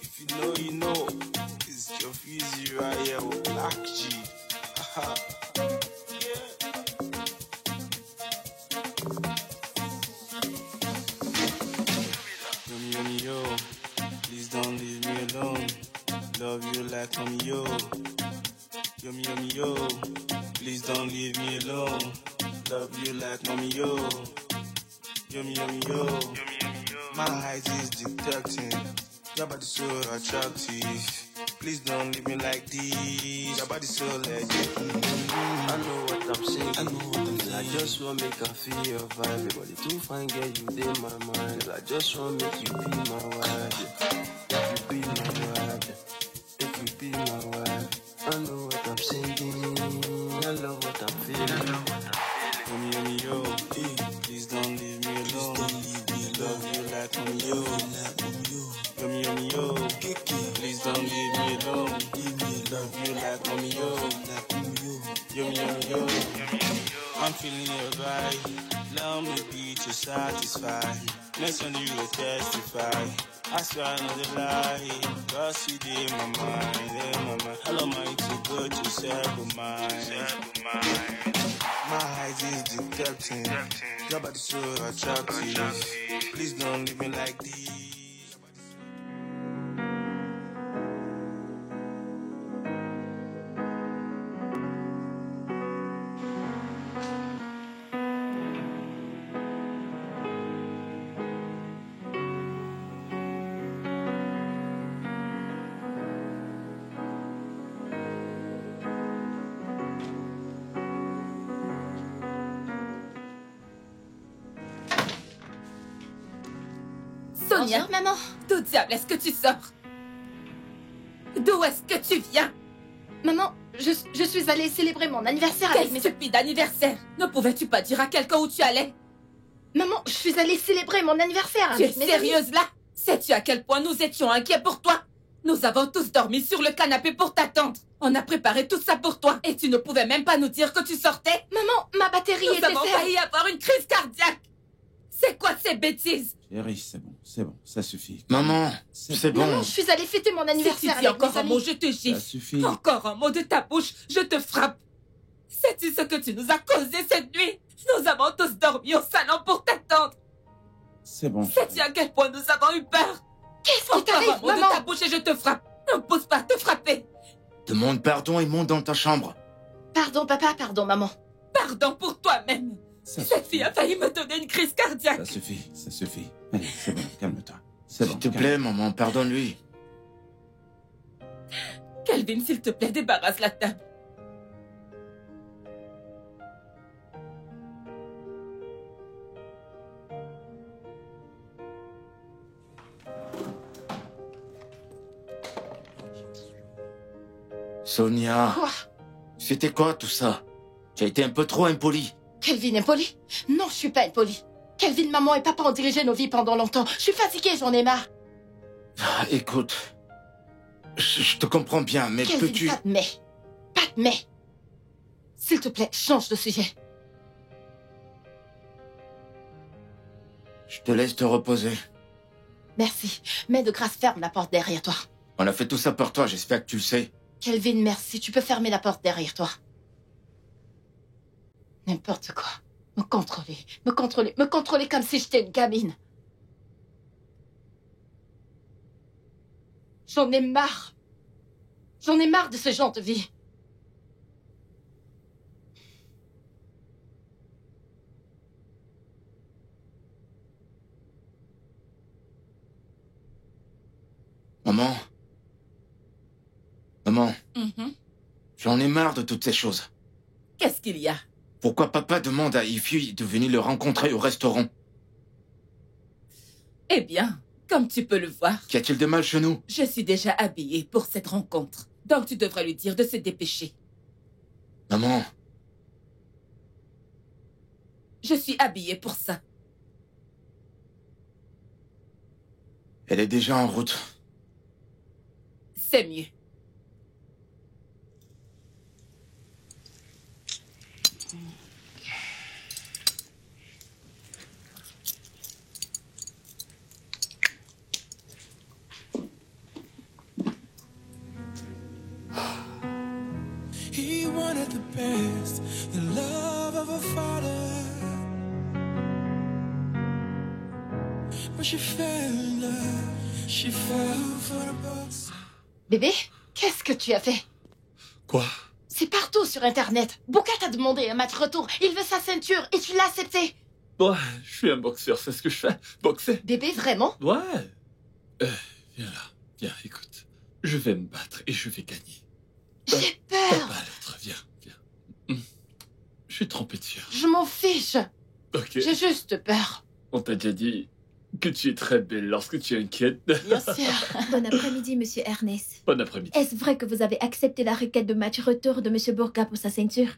If you know, you know. It's your Fusey right here with Black G. Haha. Yummy, yummy, yo. Please don't leave me alone. Love you like I'm yo. Yummy, yummy, yo. Please don't leave me alone. Love you like mommy, yo. Yummy, yummy, yo. My height is detecting. Your body so attractive. Please don't leave me like this. Your body so legit. I know what I'm saying. I know what I'm saying. I just wanna make her feel your vibe. Everybody too fine, girl, you in my mind. I just wanna make you be my wife. If you be my wife, if you be my wife, I know what I'm saying. I love what I'm feeling. Yummy, yummy, yo. Please don't leave me alone. Love you like mommy, yo. Yummy, yummy, yo. Please don't leave me alone. I'm feeling your vibe. Allow me be to satisfy. Next one you will testify. I swear I know the lie. Cause you did my mind, Hello, mind to go to several mind. My eyes is detecting. Your body so attractive. Please don't leave me like this. Sonia, Bonjour, maman. d'où diable est-ce que tu sors? D'où est-ce que tu viens? Maman, je suis allée célébrer mon anniversaire Quel avec mes... stupide anniversaire! Ne pouvais-tu pas dire à quelqu'un où tu allais? Maman, je suis allée célébrer mon anniversaire Tu es avec mes amis. sérieuse là? Sais-tu à quel point nous étions inquiets pour toi? Nous avons tous dormi sur le canapé pour t'attendre. On a préparé tout ça pour toi. Et tu ne pouvais même pas nous dire que tu sortais? Maman, ma batterie Nous était avons faible. failli avoir une crise cardiaque. C'est quoi ces bêtises? Chérie, c'est bon, ça suffit. Maman, c'est bon. Maman, je suis allée fêter mon Si tu anniversaire dis avec mes encore un amis. mot, je te Ça gifle. suffit. Encore un mot de ta bouche, je te frappe. Sais-tu ce que tu nous as causé cette nuit? Nous avons tous dormi au salon pour t'attendre. C'est bon. Sais-tu à quel point nous avons eu peur? Qu'est-ce qui Encore un t'arrive, mot de maman? ta bouche et je te frappe. Ne me pousse pas à te frapper. Demande pardon et monte dans ta chambre. Pardon, papa, pardon, maman. Pardon pour toi-même. Ça Cette suffit. fille a failli me donner une crise cardiaque. Ça suffit. Allez, c'est bon, calme-toi. C'est bon. S'il te plaît, maman, pardonne-lui. Kelvin, s'il te plaît, débarrasse la table. Sonia, Quoi? c'était quoi tout ça? Tu as été un peu trop impoli. Kelvin impoli? Non, je suis pas impoli. Kelvin, maman et papa ont dirigé nos vies pendant longtemps. Je suis fatiguée, j'en ai marre. Ah, écoute, je te comprends bien, mais Kelvin, peux-tu... pas de mais. Pas de mais. S'il te plaît, change de sujet. Je te laisse te reposer. Merci. Mais de grâce, ferme la porte derrière toi. On a fait tout ça pour toi, j'espère que tu le sais. Kelvin, merci. Tu peux fermer la porte derrière toi. N'importe quoi. Me contrôler comme si j'étais une gamine. J'en ai marre. J'en ai marre de ce genre de vie. Maman. Maman, Mhm. j'en ai marre de toutes ces choses. Qu'est-ce qu'il y a? Pourquoi papa demande à Ify de venir le rencontrer au restaurant? Eh bien, comme tu peux le voir, Qu'y a-t-il de mal chez nous? je suis déjà habillée pour cette rencontre. Donc tu devrais lui dire de se dépêcher. Maman, Je suis habillée pour ça. elle est déjà en route. C'est mieux. He wanted the best, the love of a father. But she fell in love, she fell for the box. Bébé, qu'est-ce que tu as fait? Quoi? C'est partout sur Internet. Bouka t'a demandé un match retour. Il veut sa ceinture et tu l'as accepté. Ouais, je suis un boxeur, c'est ce que je fais. Boxer. Bébé, vraiment? Ouais. Viens là. Viens, écoute. Je vais me battre et je vais gagner. J'ai T'as peur. pas à l'être, viens, viens. Je suis trempé de sueur. Je m'en fiche. Ok. J'ai juste peur. On t'a déjà dit que tu es très belle lorsque tu es inquiète. Bien sûr. Bon après-midi, monsieur Ernest. Bon après-midi. Est-ce vrai que vous avez accepté la requête de match retour de monsieur Bourga pour sa ceinture?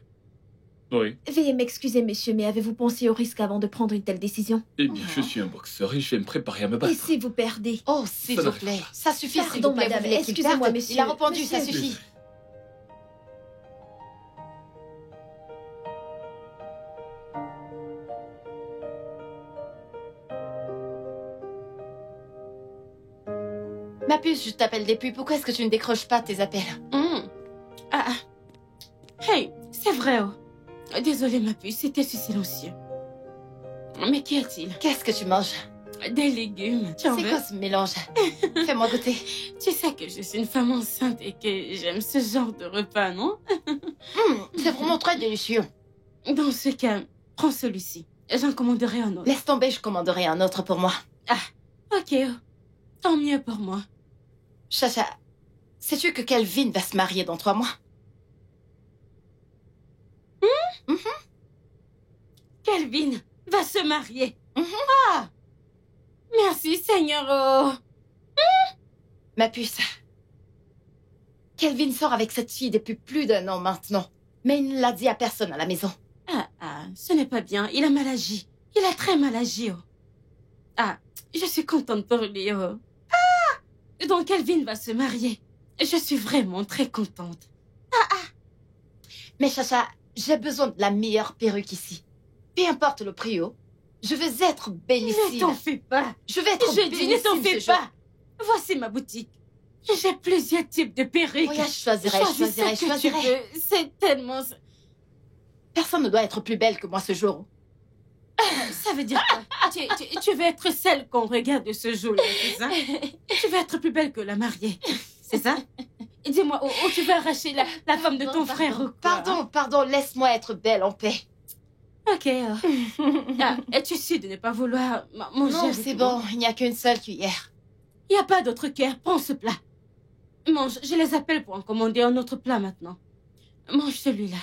Oui. Veuillez m'excuser, monsieur, mais avez-vous pensé au risque avant de prendre une telle décision? Eh bien, je suis un boxeur et je vais me préparer à me battre. Et si vous perdez? Oh, s'il Ça vous n'arrive plaît. pas. Ça suffit, s'il Pardon, vous plaît. madame. Vous voulez qu'il Excusez-moi, perde? monsieur. Il a répondu, ça Monsieur. suffit. Ma puce, je t'appelle depuis. Pourquoi est-ce que tu ne décroches pas tes appels? Hey, c'est vrai, oh. Désolée, ma puce, c'était si silencieux. Mais qu'y a-t-il? Qu'est-ce que tu manges? Des légumes. Tu en C'est veux? quoi ce mélange? Fais-moi goûter. Tu sais que je suis une femme enceinte et que j'aime ce genre de repas, non? C'est vraiment très délicieux. Dans ce cas, prends celui-ci. J'en commanderai un autre. Laisse tomber, je commanderai un autre pour moi. Ok, oh. Tant mieux pour moi. Chacha, sais-tu que Kelvin va se marier dans 3 mois? Kelvin va se marier. Ah! Merci, Seigneur. Oh. Ma puce. Kelvin sort avec cette fille depuis plus d'1 an maintenant. Mais il ne l'a dit à personne à la maison. Ce n'est pas bien. Il a mal agi. Il a très mal agi, oh. Je suis contente pour lui, oh. Donc Kelvin va se marier. Je suis vraiment très contente. Mais Chacha, j'ai besoin de la meilleure perruque ici. Peu importe le prix, oh. Je veux être bellissime. Ne t'en fais pas. Je vais être Je dis, ne t'en fais ce jour. pas. Voici ma boutique. J'ai plusieurs types de perruques. Regarde, je choisirai. Choisis ce que tu veux. C'est tellement... Personne ne doit être plus belle que moi ce jour. Ça veut dire quoi? Tu veux être celle qu'on regarde ce jour-là, c'est ça? Tu veux être plus belle que la mariée, c'est ça? Dis-moi, où tu veux arracher la femme de ton frère ou quoi? Pardon, laisse-moi être belle en paix. Ok. Es-tu sûre de ne pas vouloir manger? Non, avec c'est moi? bon, il n'y a qu'une seule cuillère. Il n'y a pas d'autre cuillère, prends ce plat. Mange, je les appelle pour en commander un autre plat maintenant. Mange celui-là.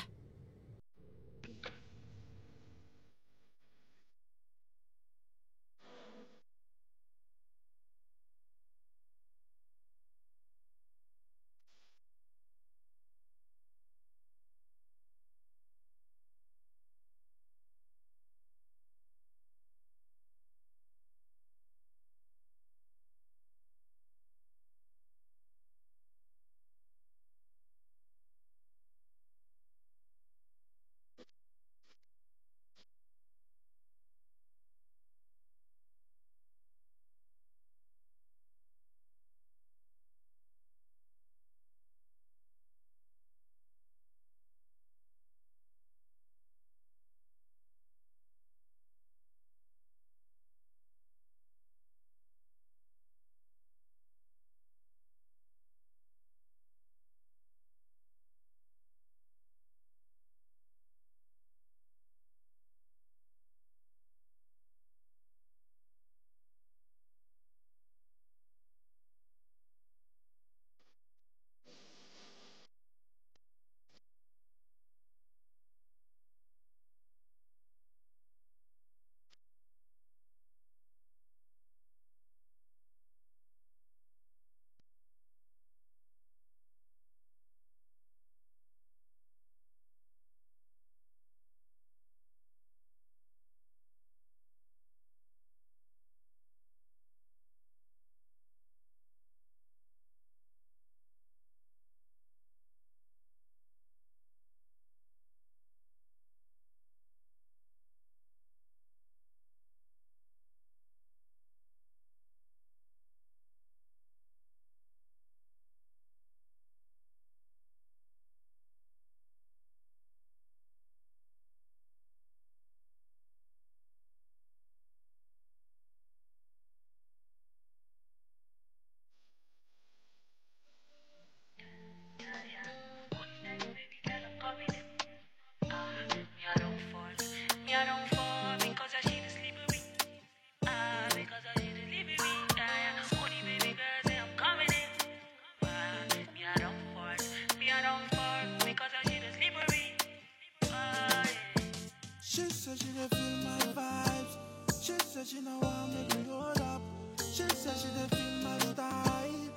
She said she didn't feel my vibes. She said she know I make me hold up. She said she didn't feel my style.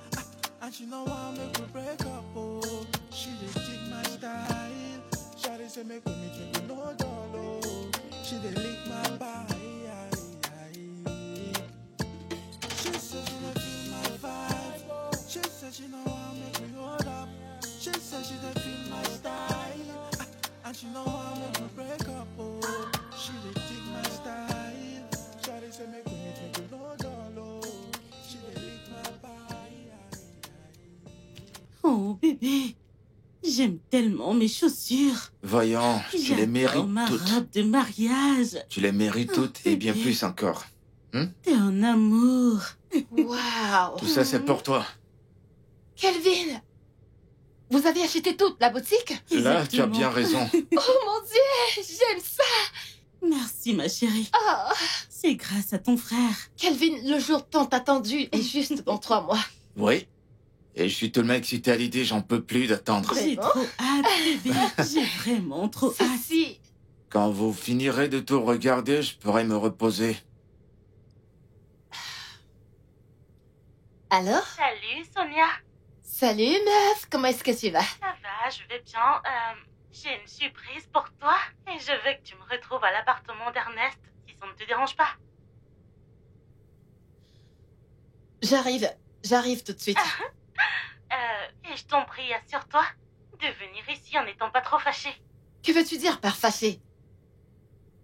And she know I make me break up. Oh, she did dig my style. Shawty say make me drink no dollar. She did lick my body. She said she didn't feel my vibes. She said she know I make me hold up. She said she didn't feel my style. And she know I make me break up. Oh, she did dig my style. Shawty say make me drink no dollar. She did lick my body. Oh, bébé. J'aime tellement mes chaussures. Voyons, tu les mérites ma toutes. robe de mariage. Tu les mérites toutes et bien plus encore. T'es un amour. Waouh. Tout ça, c'est pour toi. Kelvin, vous avez acheté toute la boutique? Là, tu as Exactement. bien raison. Oh mon Dieu, j'aime ça. Merci, ma chérie. Oh, C'est grâce à ton frère. Kelvin, le jour tant attendu est juste dans 3 mois. Oui. Et je suis tellement excité à l'idée, j'en peux plus d'attendre. J'ai bon trop hâte, bébé. J'ai vraiment trop hâte. Ceci. Quand vous finirez de tout regarder, je pourrai me reposer. Alors? Salut Sonia, Salut meuf, comment est-ce que tu vas? ça va, je vais bien. J'ai une surprise pour toi et je veux que tu me retrouves à l'appartement d'Ernest, si ça ne te dérange pas. J'arrive tout de suite. Et je t'en prie, assure-toi de venir ici en n'étant pas trop fâché. Que veux-tu dire par fâché?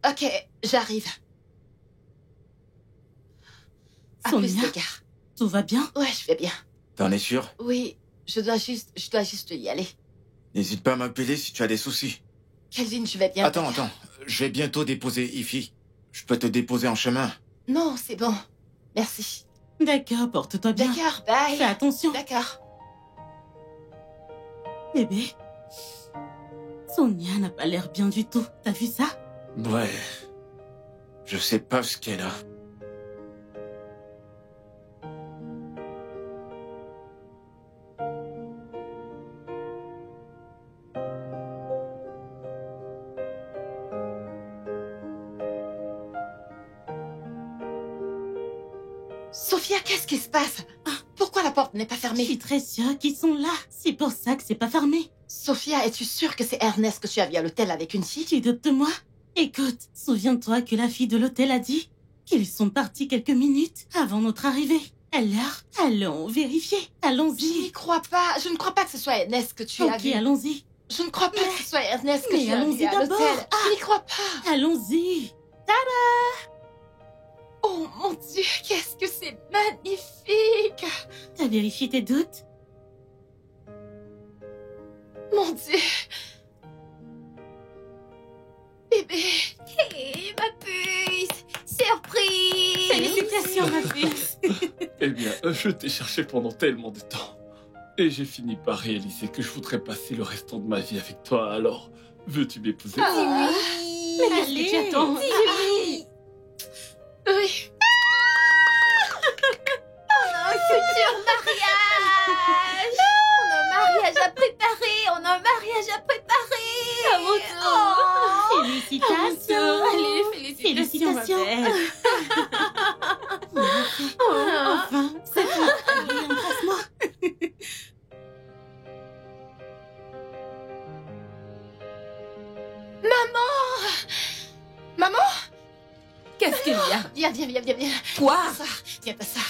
Ok, j'arrive. À plus, Sonia, les gars. tout va bien? Ouais, je vais bien. T'en es sûr? Oui, je dois juste y aller. N'hésite pas à m'appeler si tu as des soucis. Kelvin, je vais bien. Attends. Je vais bientôt déposer Ify. Je peux te déposer en chemin. Non, c'est bon. Merci. D'accord, porte-toi bien. D'accord, bye. Fais attention. D'accord. Bébé, Sonia n'a pas l'air bien du tout. T'as vu ça? Ouais. Je sais pas ce qu'elle a. Sophia, qu'est-ce qui se passe? Pourquoi la porte n'est pas Je fermée? suis très sûre qu'ils sont là. C'est pour ça que c'est pas fermé. Sophia, es-tu sûre que c'est Ernest que tu as vu à l'hôtel avec une fille? Tu doutes de moi? Écoute, souviens-toi que la fille de l'hôtel a dit qu'ils sont partis quelques minutes avant notre arrivée. Alors, allons vérifier. Je Allons-y. n'y crois pas. Je ne crois pas que ce soit Ernest que tu as Ok, vu. allons-y. Je ne crois pas que ce soit Ernest que mais tu as vu allons-y à d'abord. l'hôtel. Je n'y crois pas. Allons-y. Oh mon Dieu, qu'est-ce que c'est magnifique! T'as vérifié tes doutes? Mon Dieu! Bébé! Hé, ma puce! Surprise! Félicitations, ma puce. Eh bien, je t'ai cherché pendant tellement de temps. Et j'ai fini par réaliser que je voudrais passer le restant de ma vie avec toi, alors veux-tu m'épouser? Mais qu'est-ce que tu attends? Oui! Oui! On a un futur mariage! On a un mariage à préparer! On a un mariage à préparer! À mon tour! Félicitations. Allez, félicitations, ma belle. Enfin, c'est tout. Allez, embrasse-moi. Maman! Qu'est-ce qu'il y a? Viens. Quoi? Viens t'asseoir.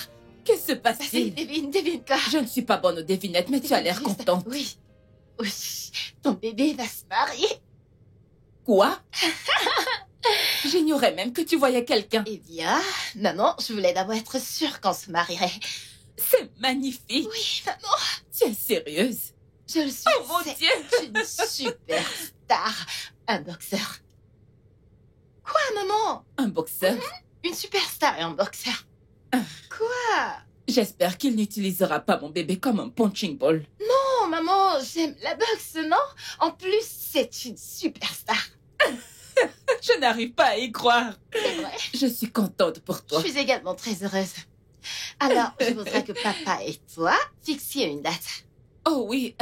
Que se Ça, c'est passe-t-il? devine quoi? Je ne suis pas bonne aux devinettes, mais tu as l'air Juste- contente. Oui. Ton bébé va se marier. Quoi? J'ignorais même que tu voyais quelqu'un. Eh bien, maman, je voulais d'abord être sûre qu'on se marierait. C'est magnifique. Oui, maman, Tu es sérieuse? je le suis. Oh mon C'est Dieu! une super star. Un boxeur. Quoi, maman? Un boxeur? Une superstar et un boxeur. Quoi? J'espère qu'il n'utilisera pas mon bébé comme un punching ball. Oh, maman, j'aime la boxe, non? En plus, c'est une superstar. Je n'arrive pas à y croire. C'est vrai. Je suis contente pour Je toi. suis également très heureuse. Alors, je voudrais que papa et toi fixiez une date. Oh oui,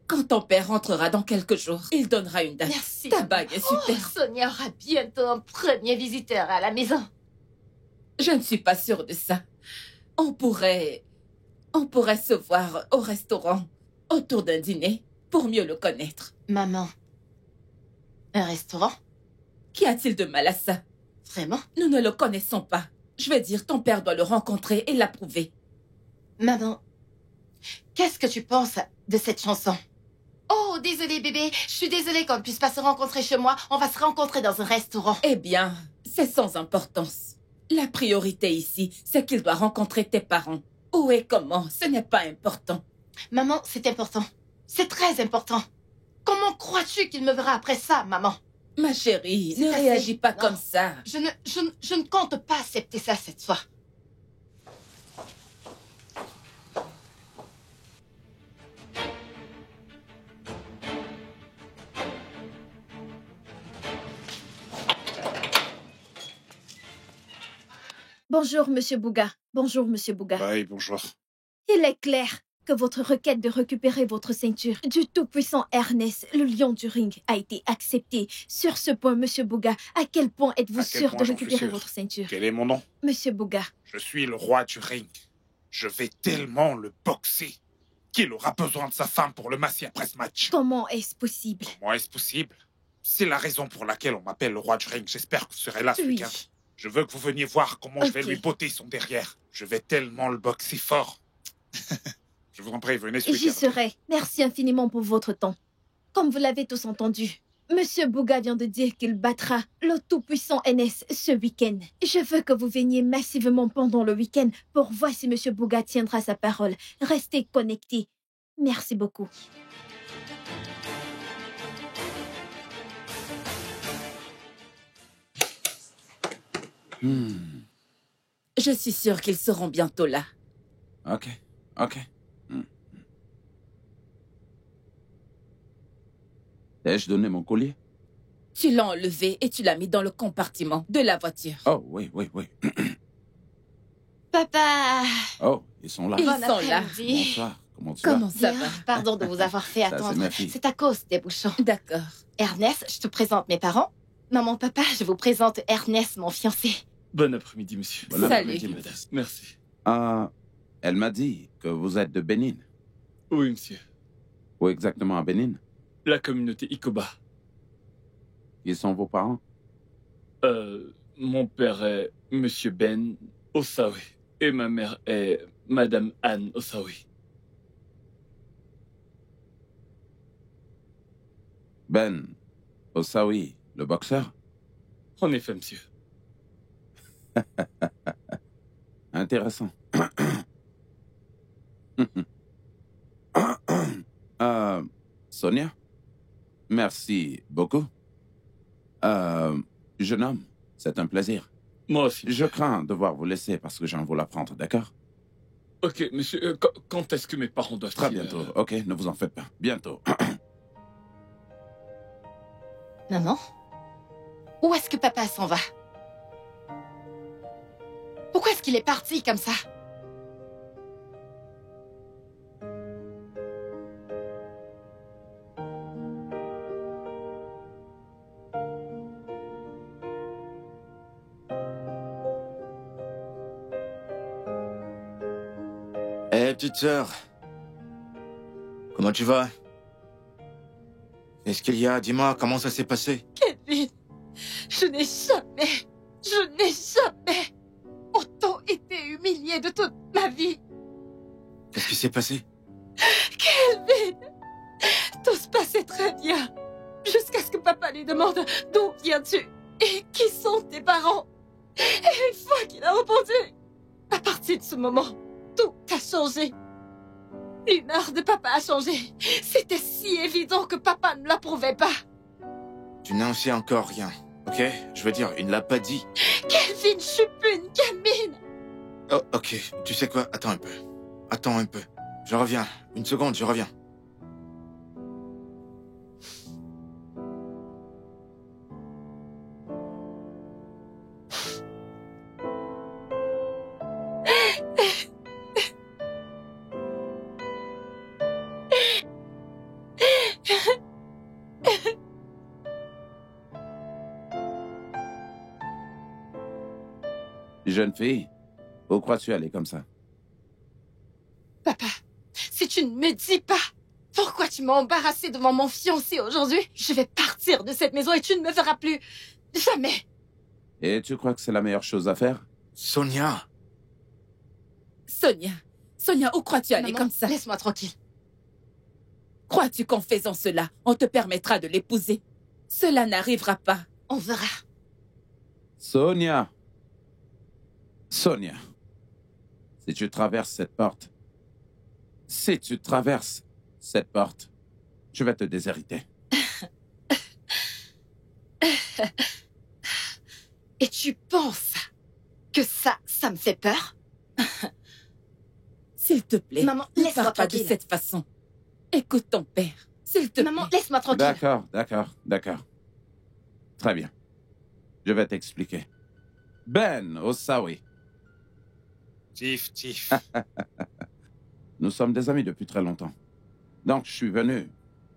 quand ton père rentrera dans quelques jours, il donnera une date. Merci. Ta bague est Oh, super. Sonia aura bientôt un premier visiteur à la maison. Je ne suis pas sûre de ça. On pourrait se voir au restaurant autour d'un dîner pour mieux le connaître. Maman, un restaurant? Qu'y a-t-il de mal à ça? Vraiment? Nous ne le connaissons pas. Je veux dire, ton père doit le rencontrer et l'approuver. Maman, qu'est-ce que tu penses de cette chanson? Oh, désolé bébé, je suis désolée qu'on ne puisse pas se rencontrer chez moi. On va se rencontrer dans un restaurant. Eh bien, c'est sans importance. La priorité ici, c'est qu'il doit rencontrer tes parents. Où et comment, ce n'est pas important. Maman, c'est important. C'est très important. Comment crois-tu qu'il me verra après ça, maman? Ma chérie, C'est ne assez. réagis pas Non. comme ça. Je ne compte pas accepter ça cette fois. Bonjour, Monsieur Bouga. Bonjour, Monsieur Bouga. Oui, bonjour. Il est clair que votre requête de récupérer votre ceinture du tout-puissant Ernest, le lion du ring, a été acceptée. Sur ce point, Monsieur Bouga, à quel point êtes-vous À quel sûr point de j'en suis récupérer sûr? votre ceinture? Quel est mon nom? Monsieur Bouga, Je suis le roi du ring. Je vais tellement le boxer qu'il aura besoin de sa femme pour le masser après ce match. comment est-ce possible? Comment est-ce possible? C'est la raison pour laquelle on m'appelle le roi du ring. J'espère que vous serez là ce Oui. week-end. Je veux que vous veniez voir comment je vais Ok. lui botter son derrière. Je vais tellement le boxer fort. Je vous en prie, venez ce J'y week-end. serai. Merci infiniment pour votre temps. Comme vous l'avez tous entendu, Monsieur Bouga vient de dire qu'il battra le tout-puissant NS ce week-end. Je veux que vous veniez massivement pendant le week-end pour voir si Monsieur Bouga tiendra sa parole. Restez connectés. Merci beaucoup. Je suis sûre qu'ils seront bientôt là. Ok, ok. Ai-je donné mon collier? Tu l'as enlevé et tu l'as mis dans le compartiment de la voiture. Oh, oui, oui, oui. Papa! Oh, ils sont là. Ils Bon sont là. après-midi. Bonsoir, comment tu vas? Comment ça Bien. va? Pardon de vous avoir fait Ça, c'est attendre. ma fille. C'est à cause des bouchons. D'accord. Ernest, je te présente mes parents. Maman, papa, je vous présente Ernest, mon fiancé. Bon après-midi, monsieur. Bon Salut. après-midi, madame. Merci. Ah, elle m'a dit que vous êtes de Bénin. Oui, monsieur. Où exactement à Bénin? La communauté Ikoba. Qui sont vos parents? Mon père est Monsieur Ben Osawi. Et ma mère est Madame Anne Osawi. Ben Osawi, le boxeur? En effet, monsieur. Intéressant. Sonia? Merci beaucoup. Jeune homme, c'est un plaisir. Moi aussi. Je crains devoir vous laisser parce que j'en veux l'apprendre, d'accord? Ok, monsieur, quand est-ce que mes parents doivent... Très bientôt, ok? Ne vous en faites pas. Bientôt. Maman? Où est-ce que papa s'en va? Pourquoi est-ce qu'il est parti comme ça? Hé, petite sœur. Comment tu vas? Qu'est-ce qu'il y a? Dis-moi, comment ça s'est passé? Kevin, je n'ai jamais autant été humiliée de toute ma vie. Qu'est-ce qui s'est passé? Kelvin, tout se passait très bien. Jusqu'à ce que papa lui demande d'où viens-tu et qui sont tes parents. Et une fois qu'il a répondu, à partir de ce moment, tout a changé. L'humeur de papa a changé. C'était si évident que papa ne l'approuvait pas. Tu n'en sais encore rien, ok? Je veux dire, il ne l'a pas dit. Kelvin, je suis plus une gamine. Oh, ok. Tu sais quoi? Attends un peu. Attends un peu. Je reviens. Une seconde, je reviens. Jeune fille, où crois-tu aller comme ça? Papa, si tu ne me dis pas pourquoi tu m'as embarrassée devant mon fiancé aujourd'hui, je vais partir de cette maison et tu ne me verras plus. Jamais. Et tu crois que c'est la meilleure chose à faire? Sonia! Sonia, où crois-tu aller Maman, comme ça? laisse-moi tranquille. Crois-tu qu'en faisant cela, on te permettra de l'épouser? Cela n'arrivera pas. On verra. Sonia! Sonia, si tu traverses cette porte, Si tu traverses cette porte, je vais te déshériter. Et tu penses que ça me fait peur? S'il te plaît, Maman, ne laisse-moi parle pas de tranquille. cette façon. Écoute ton père, s'il te Maman, plaît. laisse-moi tranquille. D'accord. Très bien. Je vais t'expliquer. Ben Osawi. Tif. Nous sommes des amis depuis très longtemps. Donc, je suis venu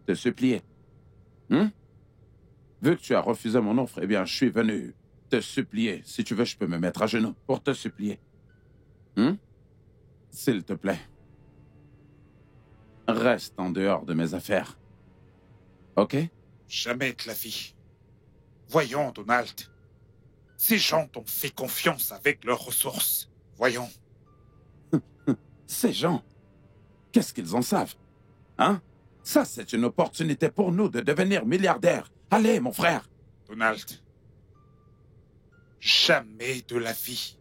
te supplier. Vu que tu as refusé mon offre, eh bien, je suis venu te supplier. Si tu veux, je peux me mettre à genoux pour te supplier. S'il te plaît. Reste en dehors de mes affaires. OK? Jamais de la vie. Voyons, Donald. Ces gens t'ont fait confiance avec leurs ressources. Voyons. Ces gens, qu'est-ce qu'ils en savent? Ça, c'est une opportunité pour nous de devenir milliardaires. Allez, mon frère. Donald. Jamais de la vie.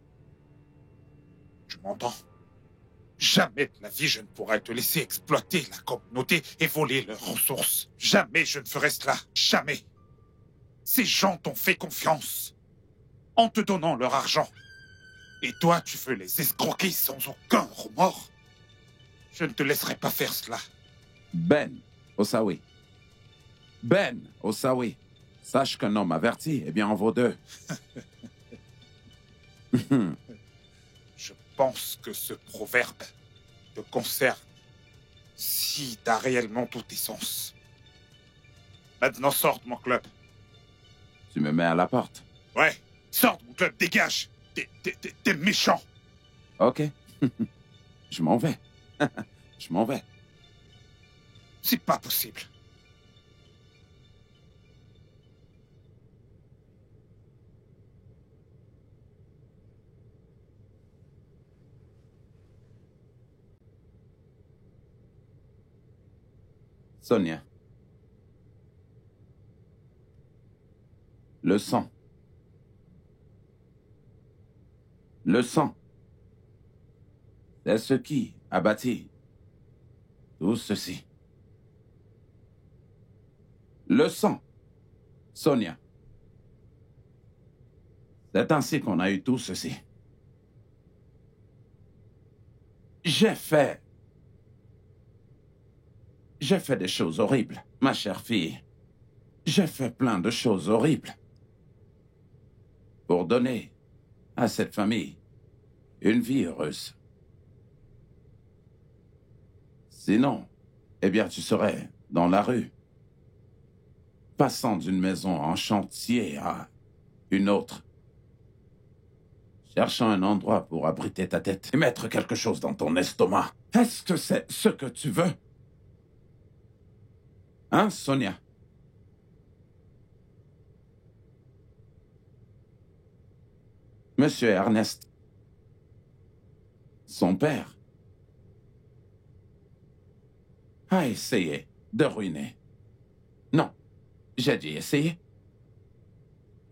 Tu m'entends? Jamais de la vie je ne pourrai te laisser exploiter la communauté et voler leurs ressources. Jamais je ne ferai cela. Jamais. Ces gens t'ont fait confiance en te donnant leur argent. Et toi, tu veux les escroquer sans aucun remords. Je ne te laisserai pas faire cela. Ben Osawi. Sache qu'un homme averti, eh bien, en vaut deux. Je pense que ce proverbe te concerne si t'as réellement tout tes sens. Maintenant, sors de mon club. Tu me mets à la porte. Ouais, sors de mon club, dégage. T'es méchant. OK. Je m'en vais. Je m'en vais. C'est pas possible. Sonia. Le sang. Le sang. C'est ce qui a bâti tout ceci. Le sang. Sonia. C'est ainsi qu'on a eu tout ceci. J'ai fait des choses horribles, ma chère fille. J'ai fait plein de choses horribles. Pour donner à cette famille une vie heureuse. Sinon, eh bien, tu serais dans la rue, passant d'une maison en chantier à une autre, cherchant un endroit pour abriter ta tête et mettre quelque chose dans ton estomac. Est-ce que c'est ce que tu veux? Hein, Sonia? Monsieur Ernest, son père, a essayé de ruiner. Non, j'ai dit essayer.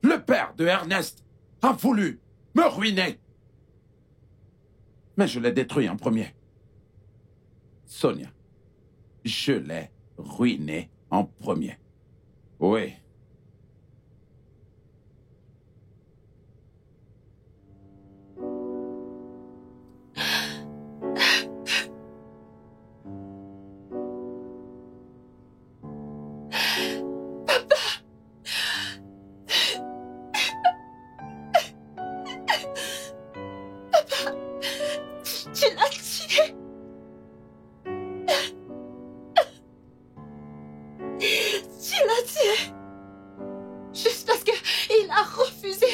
Le père de Ernest a voulu me ruiner. Mais je l'ai détruit en premier. Sonia, je l'ai ruiné en premier. Oui. Tu l'as tué. Tu l'as tué. Juste parce que il a refusé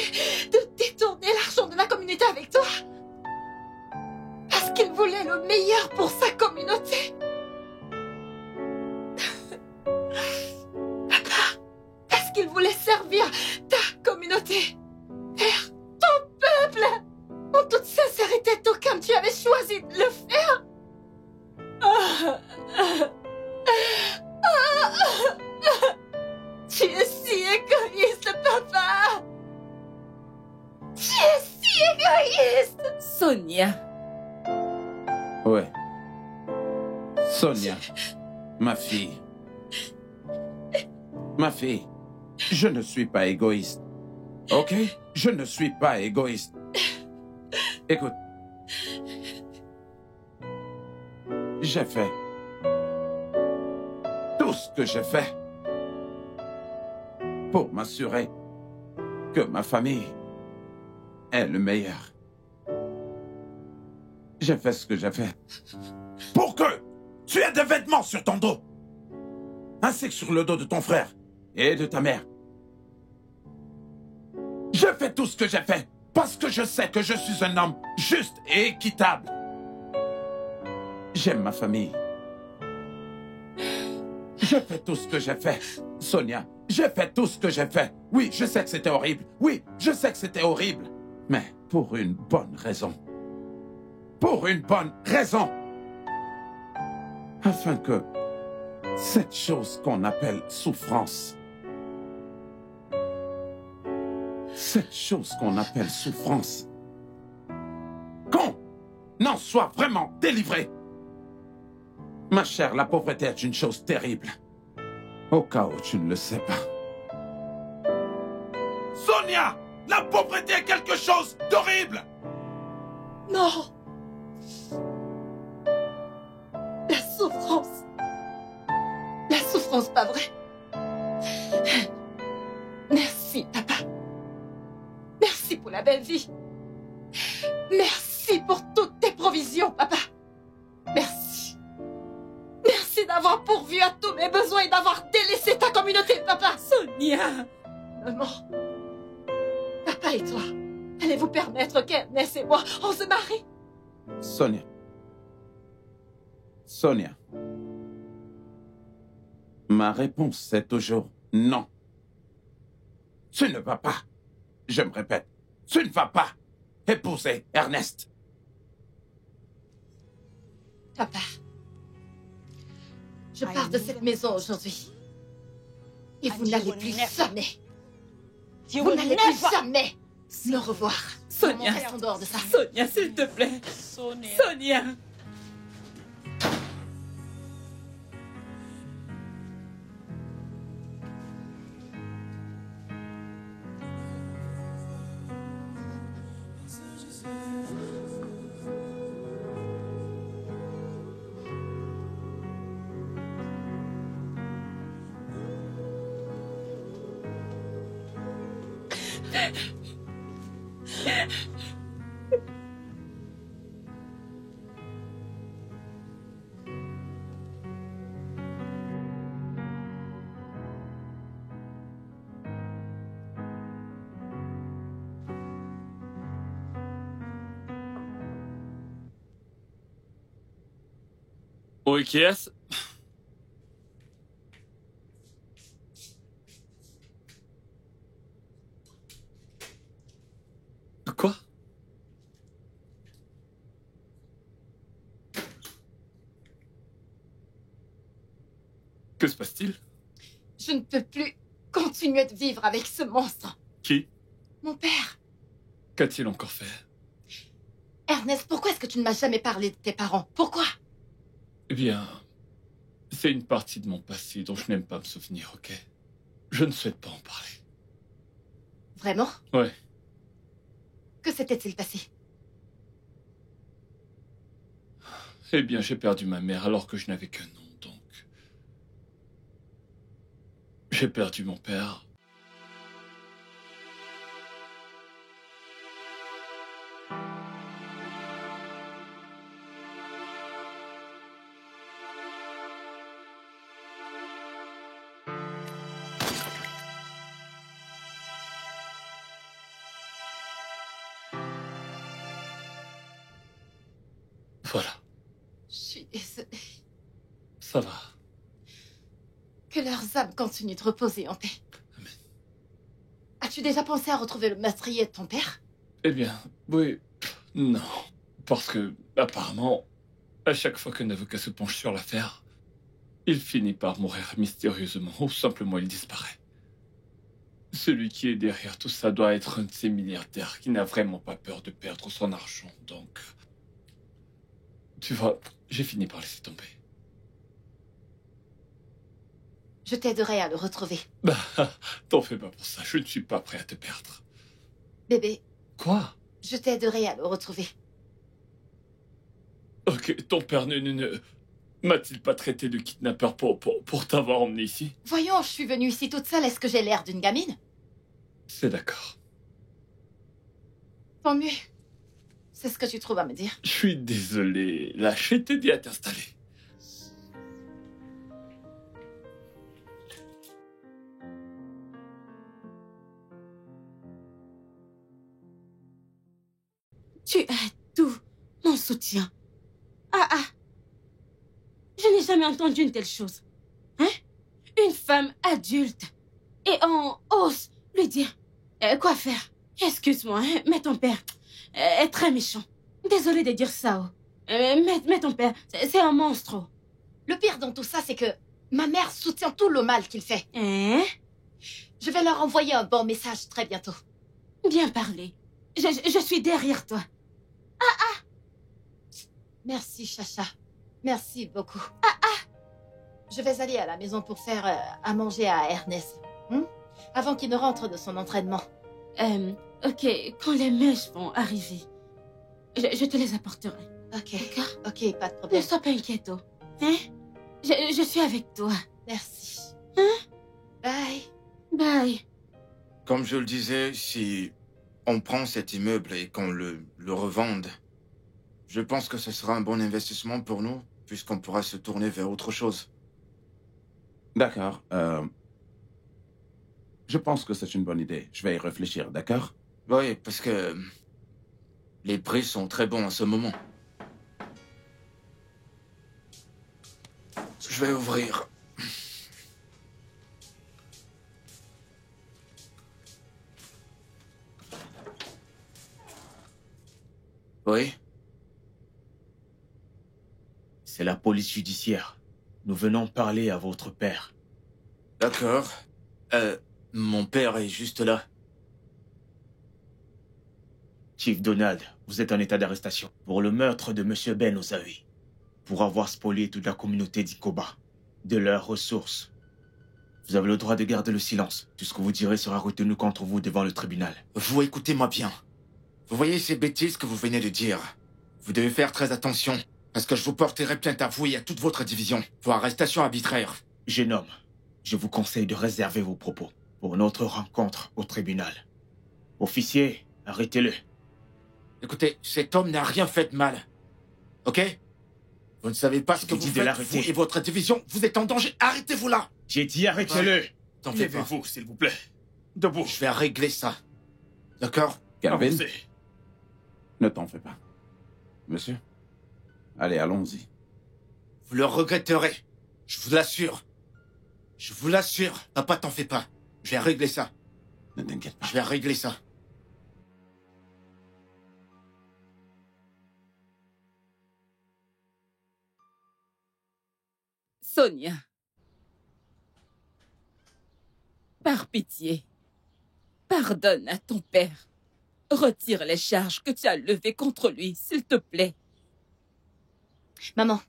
de détourner l'argent de la communauté avec toi. Parce qu'il voulait le meilleur pour sa communauté. Papa, parce qu'il voulait servir ta communauté. Faire ton peuple. En toute sincérité, tout comme tu avais choisi de le faire. Tu es si égoïste, papa. Tu es si égoïste. Sonia. Ouais. Sonia, ma fille. Ma fille, je ne suis pas égoïste. Ok? Je ne suis pas égoïste. Écoute. J'ai fait tout ce que j'ai fait pour m'assurer que ma famille est le meilleur. J'ai fait ce que j'ai fait. Pour que tu aies des vêtements sur ton dos, ainsi que sur le dos de ton frère et de ta mère. J'ai fait tout ce que j'ai fait parce que je sais que je suis un homme juste et équitable. J'aime ma famille. J'ai fait tout ce que j'ai fait, Sonia. J'ai fait tout ce que j'ai fait. Oui, je sais que c'était horrible. Oui, je sais que c'était horrible. Mais pour une bonne raison. Pour une bonne raison. Afin que cette chose qu'on appelle souffrance, cette chose qu'on appelle souffrance, qu'on en soit vraiment délivré. Ma chère, la pauvreté est une chose terrible. Au cas où tu ne le sais pas. Sonia, la pauvreté est quelque chose d'horrible. Non. La souffrance. La souffrance, pas vrai. Merci, papa. Merci pour la belle vie. Merci pour toutes tes provisions, papa. Merci. Merci d'avoir pourvu à tous mes besoins et d'avoir délaissé ta communauté, papa. Sonia. Maman. Papa et toi, allez-vous permettre qu'Ernest et moi, on se marie? Sonia. Sonia. Ma réponse est toujours non. Tu ne vas pas. Je me répète, tu ne vas pas épouser Ernest. Papa, je pars de cette maison aujourd'hui. Et vous n'allez plus jamais. Vous n'allez plus jamais me revoir. Sonia, Reste en dehors de ça. Sonia, s'il te plaît. Sonia. Oui, qui est-ce? Quoi? Que se passe-t-il? Je ne peux plus continuer de vivre avec ce monstre. Qui? Mon père. Qu'a-t-il encore fait? Ernest, pourquoi est-ce que tu ne m'as jamais parlé de tes parents? Pourquoi? Eh bien, c'est une partie de mon passé dont je n'aime pas me souvenir, ok? Je ne souhaite pas en parler. Vraiment? Ouais. Que s'était-il passé? Eh bien, j'ai perdu ma mère alors que je n'avais qu'un nom, donc... J'ai perdu mon père. Voilà, Je suis désolée. ça va. Que leurs âmes continuent de reposer en paix. Amen. As-tu déjà pensé à retrouver le meurtrier de ton père? Eh bien, oui, non. Parce que, apparemment, à chaque fois qu'un avocat se penche sur l'affaire, il finit par mourir mystérieusement ou simplement il disparaît. Celui qui est derrière tout ça doit être un de ces milliardaires qui n'a vraiment pas peur de perdre son argent, donc... Tu vois, j'ai fini par laisser tomber. Je t'aiderai à le retrouver. Bah, t'en fais pas pour ça, je ne suis pas prêt à te perdre. Bébé, Quoi? je t'aiderai à le retrouver. Ok, ton père ne m'a-t-il pas traité de kidnappeur pour t'avoir emmené ici? Voyons, je suis venue ici toute seule, est-ce que j'ai l'air d'une gamine? C'est d'accord. Tant mieux. C'est ce que tu trouves à me dire. Je suis désolé, lâchez t'aider à t'installer. Tu as tout mon soutien. Ah. Je n'ai jamais entendu une telle chose. Hein? Une femme adulte et en hausse lui dire quoi faire. Excuse-moi, hein, mais ton père est très méchant. Désolée de dire ça. Oh. Mais ton père, c'est un monstre. Oh. Le pire dans tout ça, c'est que ma mère soutient tout le mal qu'il fait. Hein? Je vais leur envoyer un bon message très bientôt. Bien parlé. Je suis derrière toi. Merci, Chacha. Merci beaucoup. Je vais aller à la maison pour faire à manger à Ernest. Avant qu'il ne rentre de son entraînement. Ok, quand les mèches vont arriver, je te les apporterai. Ok. D'accord? Ok, pas de Ne problème. sois pas inquiète. Oh. Hein? Je suis avec toi. Merci. Hein? Bye. Bye. Comme je le disais, si on prend cet immeuble et qu'on le revende, je pense que ce sera un bon investissement pour nous, puisqu'on pourra se tourner vers autre chose. D'accord. Je pense que c'est une bonne idée. Je vais y réfléchir, d'accord? Oui, parce que les prix sont très bons en ce moment. Je vais ouvrir. Oui? C'est la police judiciaire. Nous venons parler à votre père. D'accord. Mon père est juste là. Chief Donald, vous êtes en état d'arrestation pour le meurtre de Monsieur Ben Osawi, pour avoir spolié toute la communauté d'Ikoba, de leurs ressources. Vous avez le droit de garder le silence. Tout ce que vous direz sera retenu contre vous devant le tribunal. Vous écoutez-moi bien. Vous voyez ces bêtises que vous venez de dire? Vous devez faire très attention, parce que je vous porterai plainte à vous et à toute votre division pour arrestation arbitraire. Jeune homme, je vous conseille de réserver vos propos pour notre rencontre au tribunal. Officier, arrêtez-le. Écoutez, cet homme n'a rien fait de mal. Ok? Vous ne savez pas ce que vous dit de faites, l'arrêter. vous et votre division. Vous êtes en danger. Arrêtez-vous là! J'ai dit arrêtez-le. T'en fais pas. Levez-vous, s'il vous plaît. Debout. Je vais régler ça. D'accord? Calvin, Avancez. ne t'en fais pas. Monsieur? Allez, allons-y. Vous le regretterez. Je vous l'assure. Je vous l'assure. Papa, t'en fais pas. Je vais régler ça. Ne t'inquiète pas. Je vais régler ça. Sonia. Par pitié, pardonne à ton père. Retire les charges que tu as levées contre lui, s'il te plaît. Maman,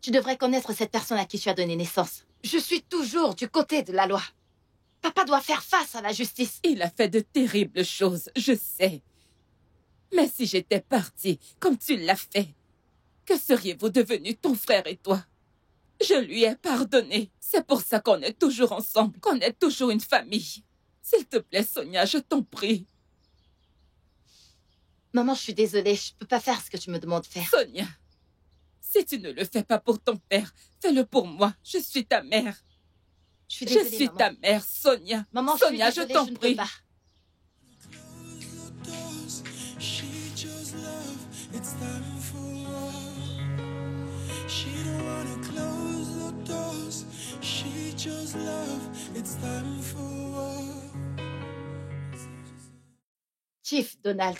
tu devrais connaître cette personne à qui tu as donné naissance. Je suis toujours du côté de la loi. Papa doit faire face à la justice. Il a fait de terribles choses, je sais. Mais si j'étais partie, comme tu l'as fait, que seriez-vous devenus ton frère et toi? Je lui ai pardonné. C'est pour ça qu'on est toujours ensemble, qu'on est toujours une famille. S'il te plaît, Sonia, je t'en prie. Maman, je suis désolée, je peux pas faire ce que tu me demandes de faire. Sonia, si tu ne le fais pas pour ton père, fais-le pour moi. Je suis ta mère. Je suis désolée, Je suis maman. ta mère, Sonia. Maman, Sonia, je suis désolée, t'en je ne peux prie. pas. She chose love, it's time for war. She don't wanna close the doors. She chose love, it's time for war. Chief Donald.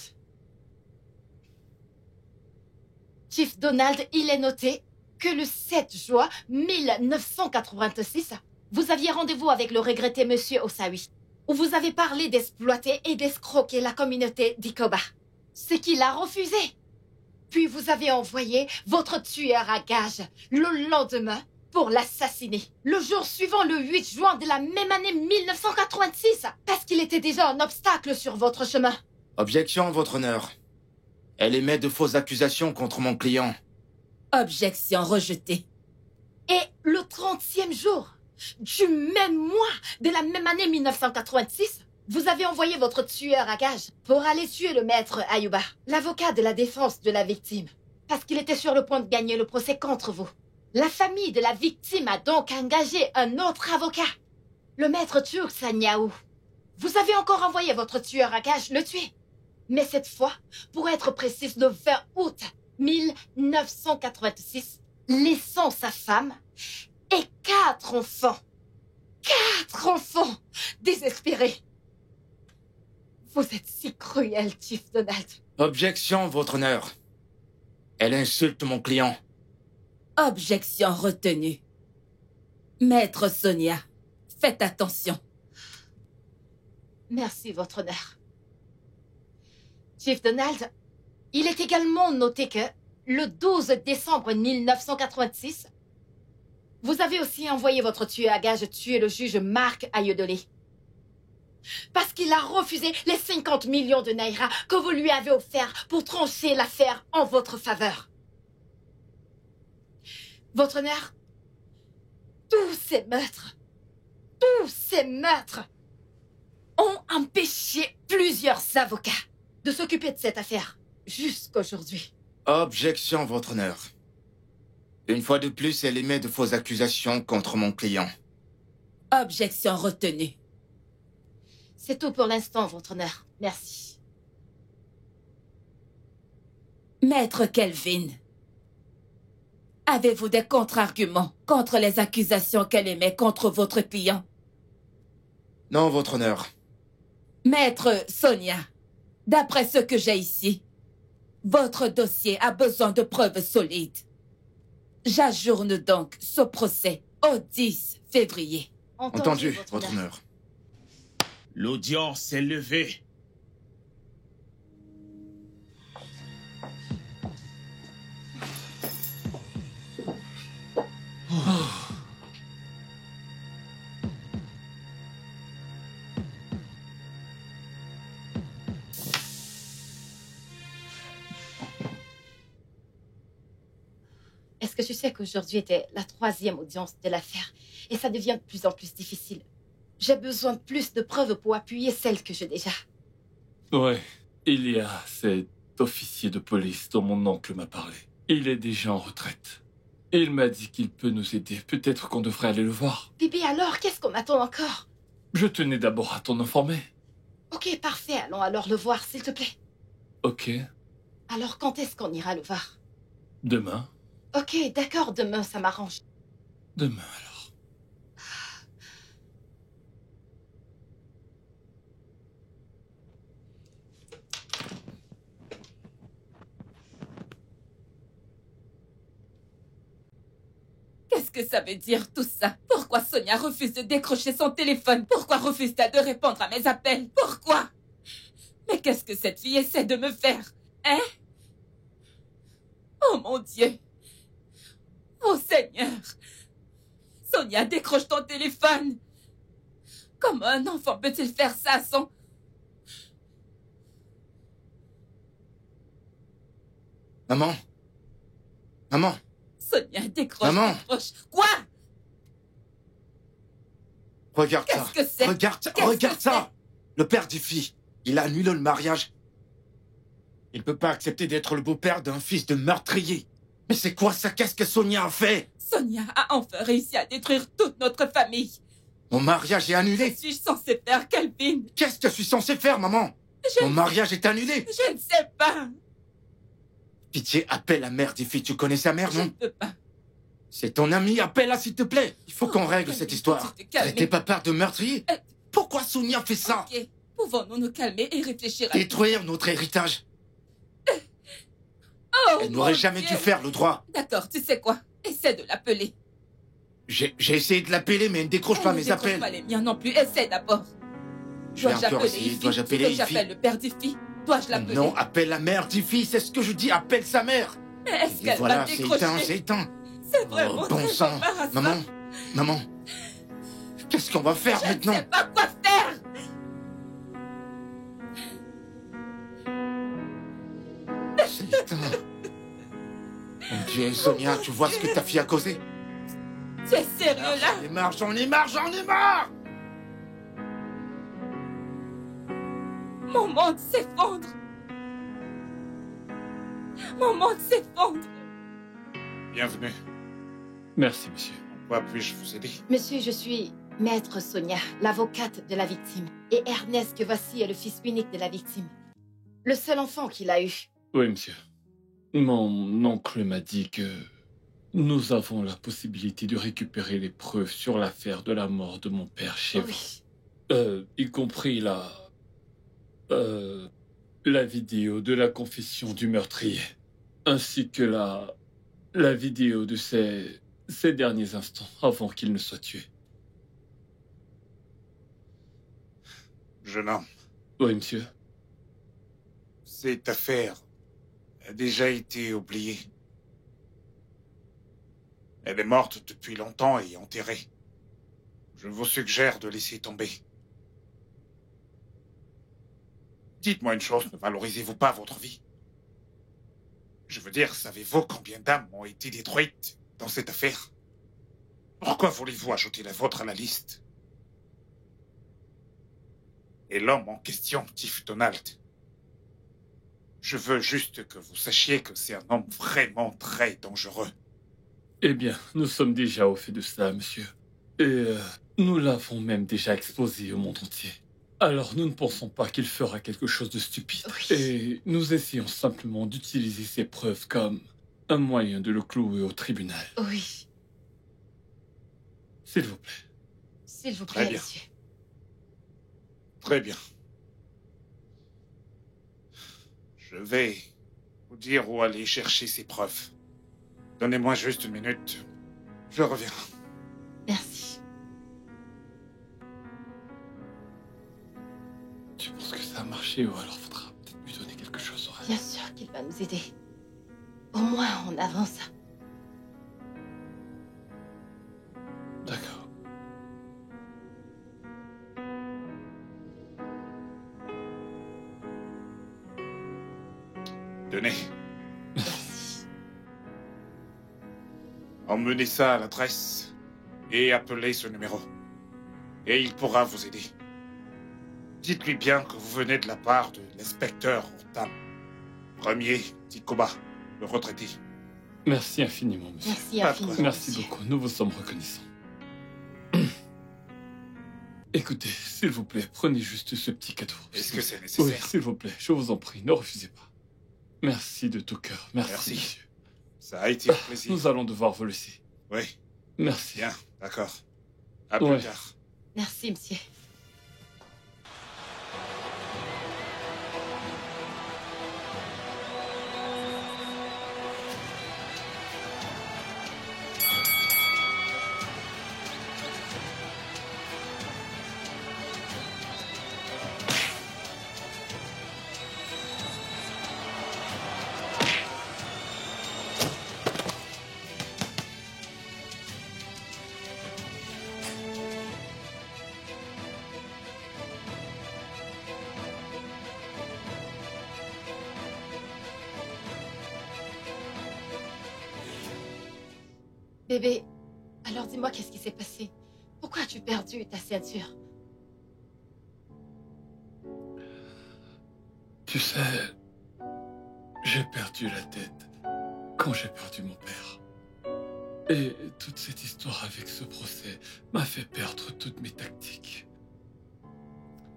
Chief Donald, il est noté que le 7 juin 1986, vous aviez rendez-vous avec le regretté Monsieur Osawi, où vous avez parlé d'exploiter et d'escroquer la communauté d'Ikoba. Ce qu'il a refusé. Puis vous avez envoyé votre tueur à gage le lendemain pour l'assassiner. Le jour suivant, le 8 juin de la même année 1986, parce qu'il était déjà un obstacle sur votre chemin. Objection, votre honneur. Elle émet de fausses accusations contre mon client. Objection rejetée. Et le 30e jour du même mois de la même année 1986, vous avez envoyé votre tueur à gages pour aller tuer le maître Ayuba, l'avocat de la défense de la victime, parce qu'il était sur le point de gagner le procès contre vous. La famille de la victime a donc engagé un autre avocat, le maître turc Sanyaou. Vous avez encore envoyé votre tueur à gages le tuer, mais cette fois, pour être précise, le 20 août 1986, laissant sa femme et 4 enfants. 4 enfants désespérés. Vous êtes si cruel, Chief Donald. Objection, votre honneur. Elle insulte mon client. Objection retenue. Maître Sonia, faites attention. Merci, votre honneur. Chief Donald, il est également noté que, le 12 décembre 1986, vous avez aussi envoyé votre tueur à gages tuer le juge Marc Ayodolé. Parce qu'il a refusé les 50 millions de Naira que vous lui avez offerts pour trancher l'affaire en votre faveur. Votre honneur, tous ces meurtres ont empêché plusieurs avocats de s'occuper de cette affaire jusqu'aujourd'hui. Objection, votre honneur. Une fois de plus, elle émet de fausses accusations contre mon client. Objection retenue. C'est tout pour l'instant, votre honneur. Merci. Maître Kelvin, avez-vous des contre-arguments contre les accusations qu'elle émet contre votre client? Non, votre honneur. Maître Sonia, d'après ce que j'ai ici, votre dossier a besoin de preuves solides. J'ajourne donc ce procès au 10 février. Entendu, votre honneur. L'audience est levée. Est-ce que tu sais qu'aujourd'hui était la 3e audience de l'affaire et ça devient de plus en plus difficile? J'ai besoin de plus de preuves pour appuyer celles que j'ai déjà. Ouais, il y a cet officier de police dont mon oncle m'a parlé. Il est déjà en retraite. Il m'a dit qu'il peut nous aider. Peut-être qu'on devrait aller le voir. Bibi, alors, qu'est-ce qu'on attend encore? Je tenais d'abord à t'en informer. Ok, parfait. Allons alors le voir, s'il te plaît. Ok. Alors, quand est-ce qu'on ira le voir? Demain. Ok, d'accord, demain, ça m'arrange. Demain, alors. Qu'est-ce que ça veut dire tout ça? Pourquoi Sonia refuse de décrocher son téléphone? Pourquoi refuse-t-elle de répondre à mes appels? Pourquoi? Mais qu'est-ce que cette fille essaie de me faire? Hein? Oh mon Dieu! Oh Seigneur! Sonia, décroche ton téléphone! Comment un enfant peut-il faire ça sans... Maman? Maman? Sonia, décroche. Maman. Décroche. Quoi? Regarde ça. Qu'est-ce que c'est? Regarde ça. Le père d'Ifi, il a annulé le mariage. Il peut pas accepter d'être le beau-père d'un fils de meurtrier. Mais c'est quoi ça? Qu'est-ce que Sonia a fait? Sonia a enfin réussi à détruire toute notre famille. Mon mariage est annulé. Que suis-je censée faire, Calvin? Qu'est-ce que je suis censé faire, maman? Mon mariage est annulé. Je ne sais pas. Pitié, appelle la mère d'Ifi. Tu connais sa mère, non? Je ne peux pas. C'est ton amie, appelle-la s'il te plaît. Il faut qu'on règle cette histoire. T'es pas peur de meurtrier? Pourquoi Sonia fait ça? Ok, pouvons-nous nous calmer et réfléchir à... Détruire notre héritage. Oh, Elle n'aurait jamais dû faire le droit. D'accord, tu sais quoi? Essaie de l'appeler. J'ai essayé de l'appeler, mais elle ne décroche pas mes appels. Elle ne décroche pas les miens non plus. Essaie d'abord. Dois-je appeler Ifi? Dois-je appeler j'appelle le père d'Ifi? Dois-je l'appeler? Non, appelle la mère d'Ifi, c'est ce que je dis, appelle sa mère. Mais est-ce qu'elle voilà, va décrocher? c'est éteint. C'est vraiment bon très sang. embarrassant. Maman, qu'est-ce qu'on va faire Je ne maintenant? sais pas quoi faire. Putain. Mon Dieu, Sonia, tu vois ce que ta fille a causé? Tu es sérieux là? J'en ai marre! Mon monde s'effondre. Mon monde s'effondre. Bienvenue. Merci, monsieur. En quoi puis-je vous aider? Monsieur, je suis Maître Sonia, l'avocate de la victime. Et Ernest que voici est le fils unique de la victime. Le seul enfant qu'il a eu. Oui, monsieur. Mon oncle m'a dit que nous avons la possibilité de récupérer les preuves sur l'affaire de la mort de mon père chez Oui. vous. Y compris la vidéo de la confession du meurtrier. Ainsi que la vidéo de ces derniers instants avant qu'il ne soit tué. Jeune homme, Oui, monsieur. cette affaire a déjà été oubliée. Elle est morte depuis longtemps et enterrée. Je vous suggère de laisser tomber. Dites-moi une chose, ne valorisez-vous pas votre vie? Je veux dire, savez-vous combien d'âmes ont été détruites dans cette affaire? Pourquoi voulez-vous ajouter la vôtre à la liste? Et l'homme en question, Tiff Donald. Je veux juste que vous sachiez que c'est un homme vraiment très dangereux. Eh bien, nous sommes déjà au fait de cela, monsieur. Et nous l'avons même déjà exposé au monde entier. Alors nous ne pensons pas qu'il fera quelque chose de stupide. Oui. Et nous essayons simplement d'utiliser ces preuves comme un moyen de le clouer au tribunal. Oui. S'il vous plaît. S'il vous Très plaît, bien. monsieur. Très bien. Je vais vous dire où aller chercher ces preuves. Donnez-moi juste une minute. Je reviens. Merci. Tu penses que ça a marché ou alors faudra peut-être lui donner quelque chose? Bien sûr qu'il va nous aider. Au moins, on avance. D'accord. Tenez, Merci. emmenez ça à l'adresse et appelez ce numéro. Et il pourra vous aider. Dites-lui bien que vous venez de la part de l'inspecteur Ortam. Premier, Tikoba, le retraité. Merci infiniment, monsieur. Merci Pas de infiniment. quoi. Merci monsieur. beaucoup, nous vous sommes reconnaissants. Écoutez, s'il vous plaît, prenez juste ce petit cadeau. Est-ce que c'est Oui, nécessaire? s'il vous plaît, je vous en prie, ne refusez pas. Merci de tout cœur. Merci, Merci. monsieur. Ça a été un plaisir. Nous allons devoir vous laisser. Oui, Merci. bien, d'accord. À plus Ouais. tard. Merci, monsieur. Bébé, alors dis-moi qu'est-ce qui s'est passé? Pourquoi as-tu perdu ta ceinture? Tu sais, j'ai perdu la tête quand j'ai perdu mon père. Et toute cette histoire avec ce procès m'a fait perdre toutes mes tactiques.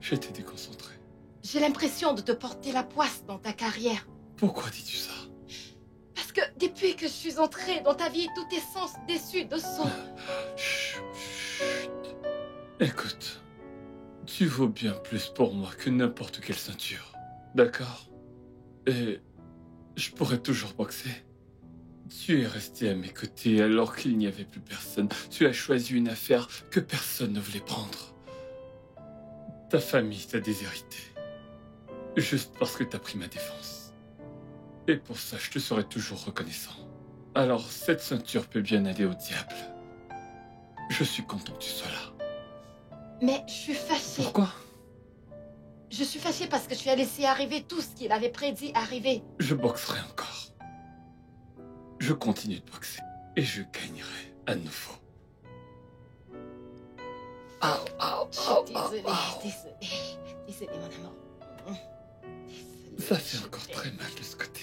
J'étais déconcentré. J'ai l'impression de te porter la poisse dans ta carrière. Pourquoi dis-tu ça? Parce que depuis que je suis entrée dans ta vie, tout est sens déçu de son. Chut, chut. Écoute, tu vaux bien plus pour moi que n'importe quelle ceinture. D'accord? Et je pourrais toujours boxer. Tu es resté à mes côtés alors qu'il n'y avait plus personne. Tu as choisi une affaire que personne ne voulait prendre. Ta famille t'a déshérité. Juste parce que t'as pris ma défense. Et pour ça, je te serai toujours reconnaissant. Alors, cette ceinture peut bien aller au diable. Je suis content que tu sois là. Mais je suis fâchée. Pourquoi? Je suis fâchée parce que tu as laissé arriver tout ce qu'il avait prédit arriver. Je boxerai encore. Je continue de boxer. Et je gagnerai à nouveau. Je suis désolée, mon amour. Ça fait encore très mal de ce côté.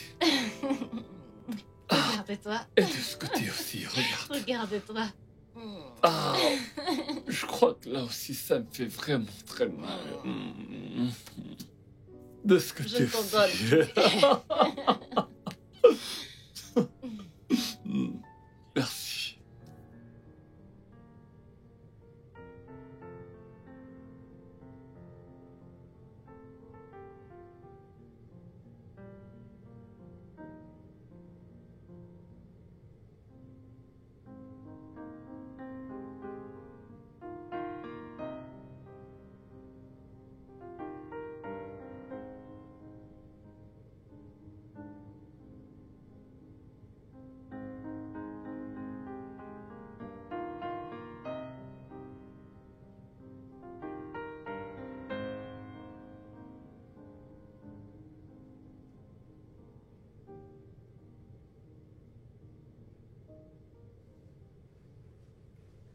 Regarde-toi. Et de ce côté aussi, regarde. Regarde-toi. Je crois que là aussi, ça me fait vraiment très mal. De ce côté aussi. Merci.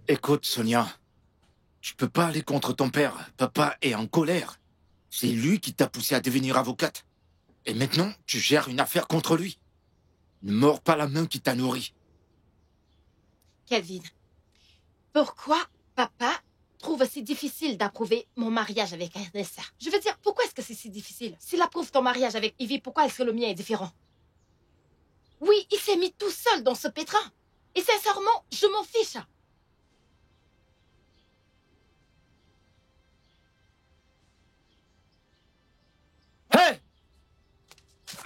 Écoute, Sonia, tu peux pas aller contre ton père. Papa est en colère. C'est lui qui t'a poussé à devenir avocate. Et maintenant, tu gères une affaire contre lui. Ne mords pas la main qui t'a nourri. Kelvin, pourquoi papa trouve si difficile d'approuver mon mariage avec Ernest? Je veux dire, pourquoi est-ce que c'est si difficile? S'il approuve ton mariage avec Ivy, pourquoi est-ce que le mien est différent? Oui, il s'est mis tout seul dans ce pétrin. Et sincèrement, je m'en fiche. Hé!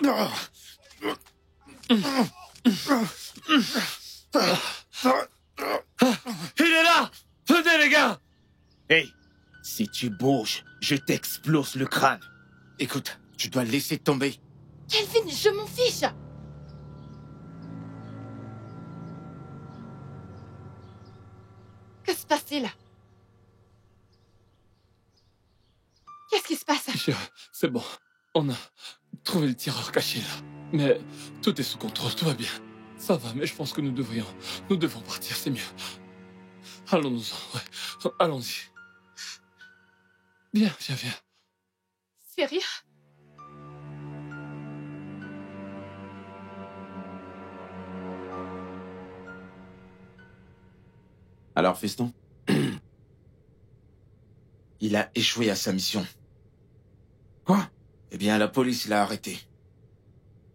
Il est là! Venez, les gars! Hey, si tu bouges, je t'explose le crâne. Écoute, tu dois laisser tomber. Kelvin, je m'en fiche. Que se passe-t-il? Qu'est-ce qui se passe? C'est bon. On a trouvé le tireur caché là. Mais tout est sous contrôle, tout va bien. Ça va, mais je pense que nous devons partir, c'est mieux. Allons-nous-en, ouais. Allons-y. Viens. Sérieux? Alors, fiston? Il a échoué à sa mission. Quoi? Eh bien, la police l'a arrêté.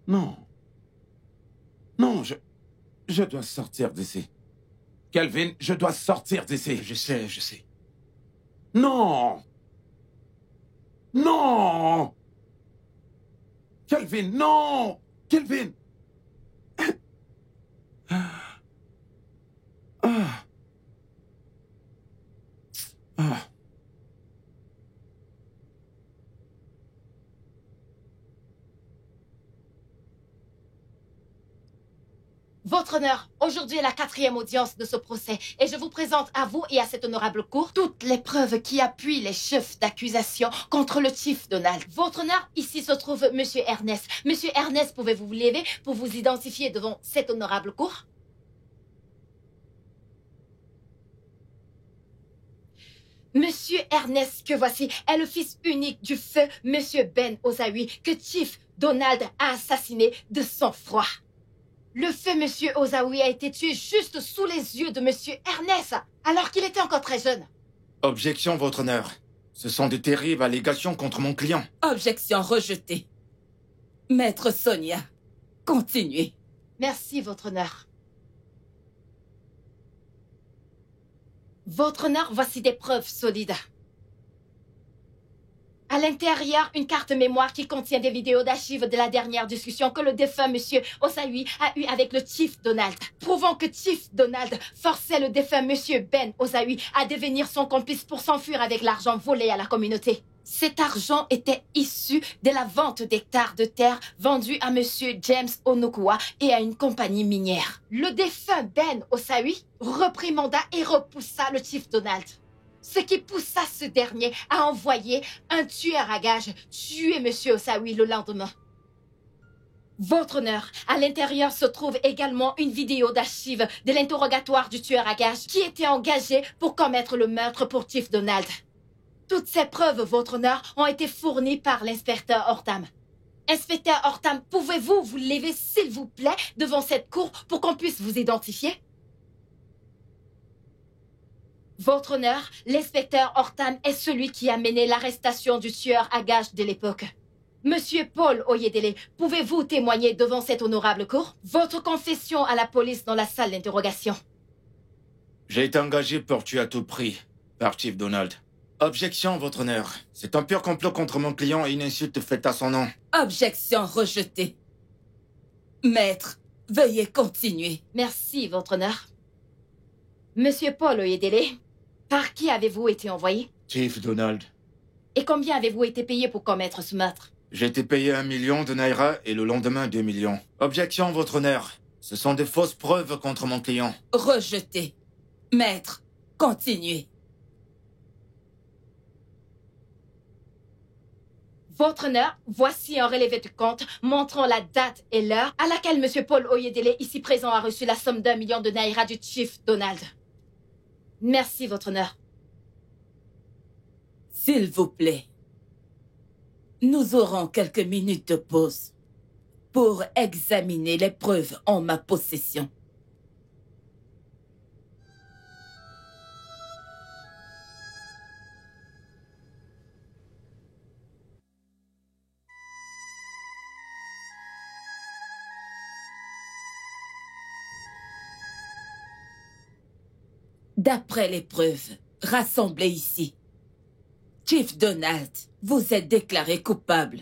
Non. Non, je dois sortir d'ici. Kelvin, je dois sortir d'ici. Je sais. Non! Non! Kelvin, non! Kelvin! Votre honneur, aujourd'hui est la 4e audience de ce procès et je vous présente à vous et à cette honorable cour toutes les preuves qui appuient les chefs d'accusation contre le chief Donald. Votre honneur, ici se trouve Monsieur Ernest. Monsieur Ernest, pouvez-vous vous lever pour vous identifier devant cette honorable cour? Monsieur Ernest, que voici, est le fils unique du feu Monsieur Ben Ozawi que chief Donald a assassiné de sang-froid. Le feu Monsieur Ozawi a été tué juste sous les yeux de Monsieur Ernest, alors qu'il était encore très jeune. Objection, votre honneur. Ce sont de terribles allégations contre mon client. Objection rejetée. Maître Sonia, continuez. Merci, votre honneur. Votre honneur, voici des preuves solides. À l'intérieur, une carte mémoire qui contient des vidéos d'archives de la dernière discussion que le défunt monsieur Osawi a eue avec le Chief Donald, prouvant que Chief Donald forçait le défunt monsieur Ben Osawi à devenir son complice pour s'enfuir avec l'argent volé à la communauté. Cet argent était issu de la vente d'hectares de terre vendus à monsieur James Onokua et à une compagnie minière. Le défunt Ben Osawi reprimanda et repoussa le Chief Donald, ce qui poussa ce dernier à envoyer un tueur à gages tuer monsieur Osawi le lendemain. Votre honneur, à l'intérieur se trouve également une vidéo d'archives de l'interrogatoire du tueur à gages qui était engagé pour commettre le meurtre pour Chief Donald. Toutes ces preuves, votre honneur, ont été fournies par l'inspecteur Hortam. Inspecteur Hortam, pouvez-vous vous lever, s'il vous plaît, devant cette cour pour qu'on puisse vous identifier? Votre honneur, l'inspecteur Hortam est celui qui a mené l'arrestation du tueur à gages de l'époque. Monsieur Paul Oyedele, pouvez-vous témoigner devant cette honorable cour? Votre confession à la police dans la salle d'interrogation. J'ai été engagé pour tuer à tout prix par Chief Donald. Objection, votre honneur. C'est un pur complot contre mon client et une insulte faite à son nom. Objection rejetée. Maître, veuillez continuer. Merci, votre honneur. Monsieur Paul Oyedele, par qui avez-vous été envoyé? Chief Donald. Et combien avez-vous été payé pour commettre ce meurtre? J'ai été payé 1 million de naira et le lendemain 2 millions. Objection, votre honneur. Ce sont de fausses preuves contre mon client. Rejeté. Maître, continuez. Votre honneur, voici un relevé de compte montrant la date et l'heure à laquelle monsieur Paul Oyedele, ici présent, a reçu la somme d'1 million de naira du Chief Donald. Merci, votre honneur. S'il vous plaît, nous aurons quelques minutes de pause pour examiner les preuves en ma possession. D'après les preuves rassemblées ici, Chief Donald, vous êtes déclaré coupable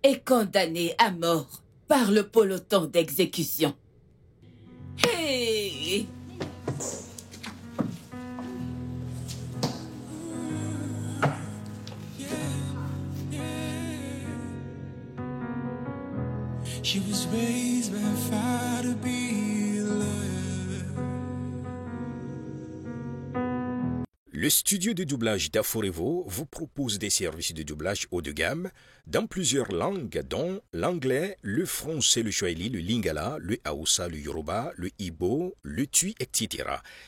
et condamné à mort par le peloton d'exécution. Hey! She was raised by fire to be loved. Le studio de doublage d'Aforevo vous propose des services de doublage haut de gamme dans plusieurs langues, dont l'anglais, le français, le swahili, le lingala, le haoussa, le yoruba, le ibo, le tui, etc.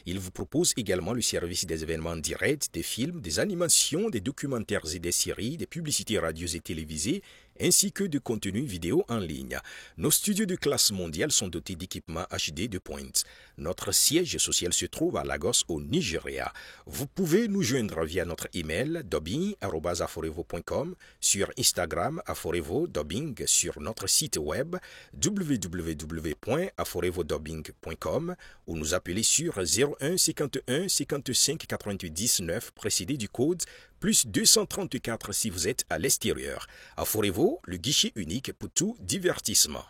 Il vous propose également le service des événements directs, des films, des animations, des documentaires et des séries, des publicités radios et télévisées, ainsi que de contenus vidéo en ligne. Nos studios de classe mondiale sont dotés d'équipements HD de pointe. Notre siège social se trouve à Lagos, au Nigeria. Vous pouvez nous joindre via notre email dubbing@aforevo.com, sur Instagram Aforevo Dubbing, sur notre site web www.aforevodubbing.com ou nous appeler sur 01 51 55 88 19 précédé du code plus 234 si vous êtes à l'extérieur. Aforevo, le guichet unique pour tout divertissement.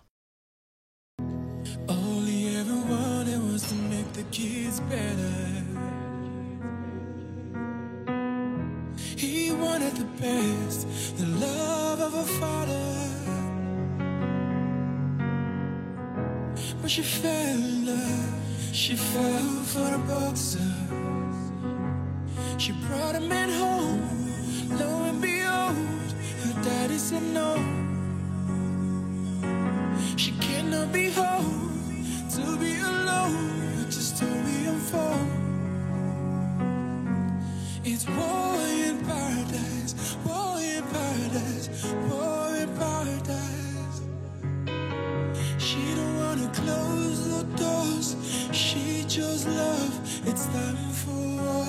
All he ever wanted was to make the kids better. He wanted the best, the love of a father. But she fell in love, she fell for a boxer. She brought a man home, lo and behold, her daddy said no. She cannot be home to be alone, watch the story unfold. It's war in paradise, war in paradise, war in paradise. She don't wanna close the doors, she chose love, it's time for war.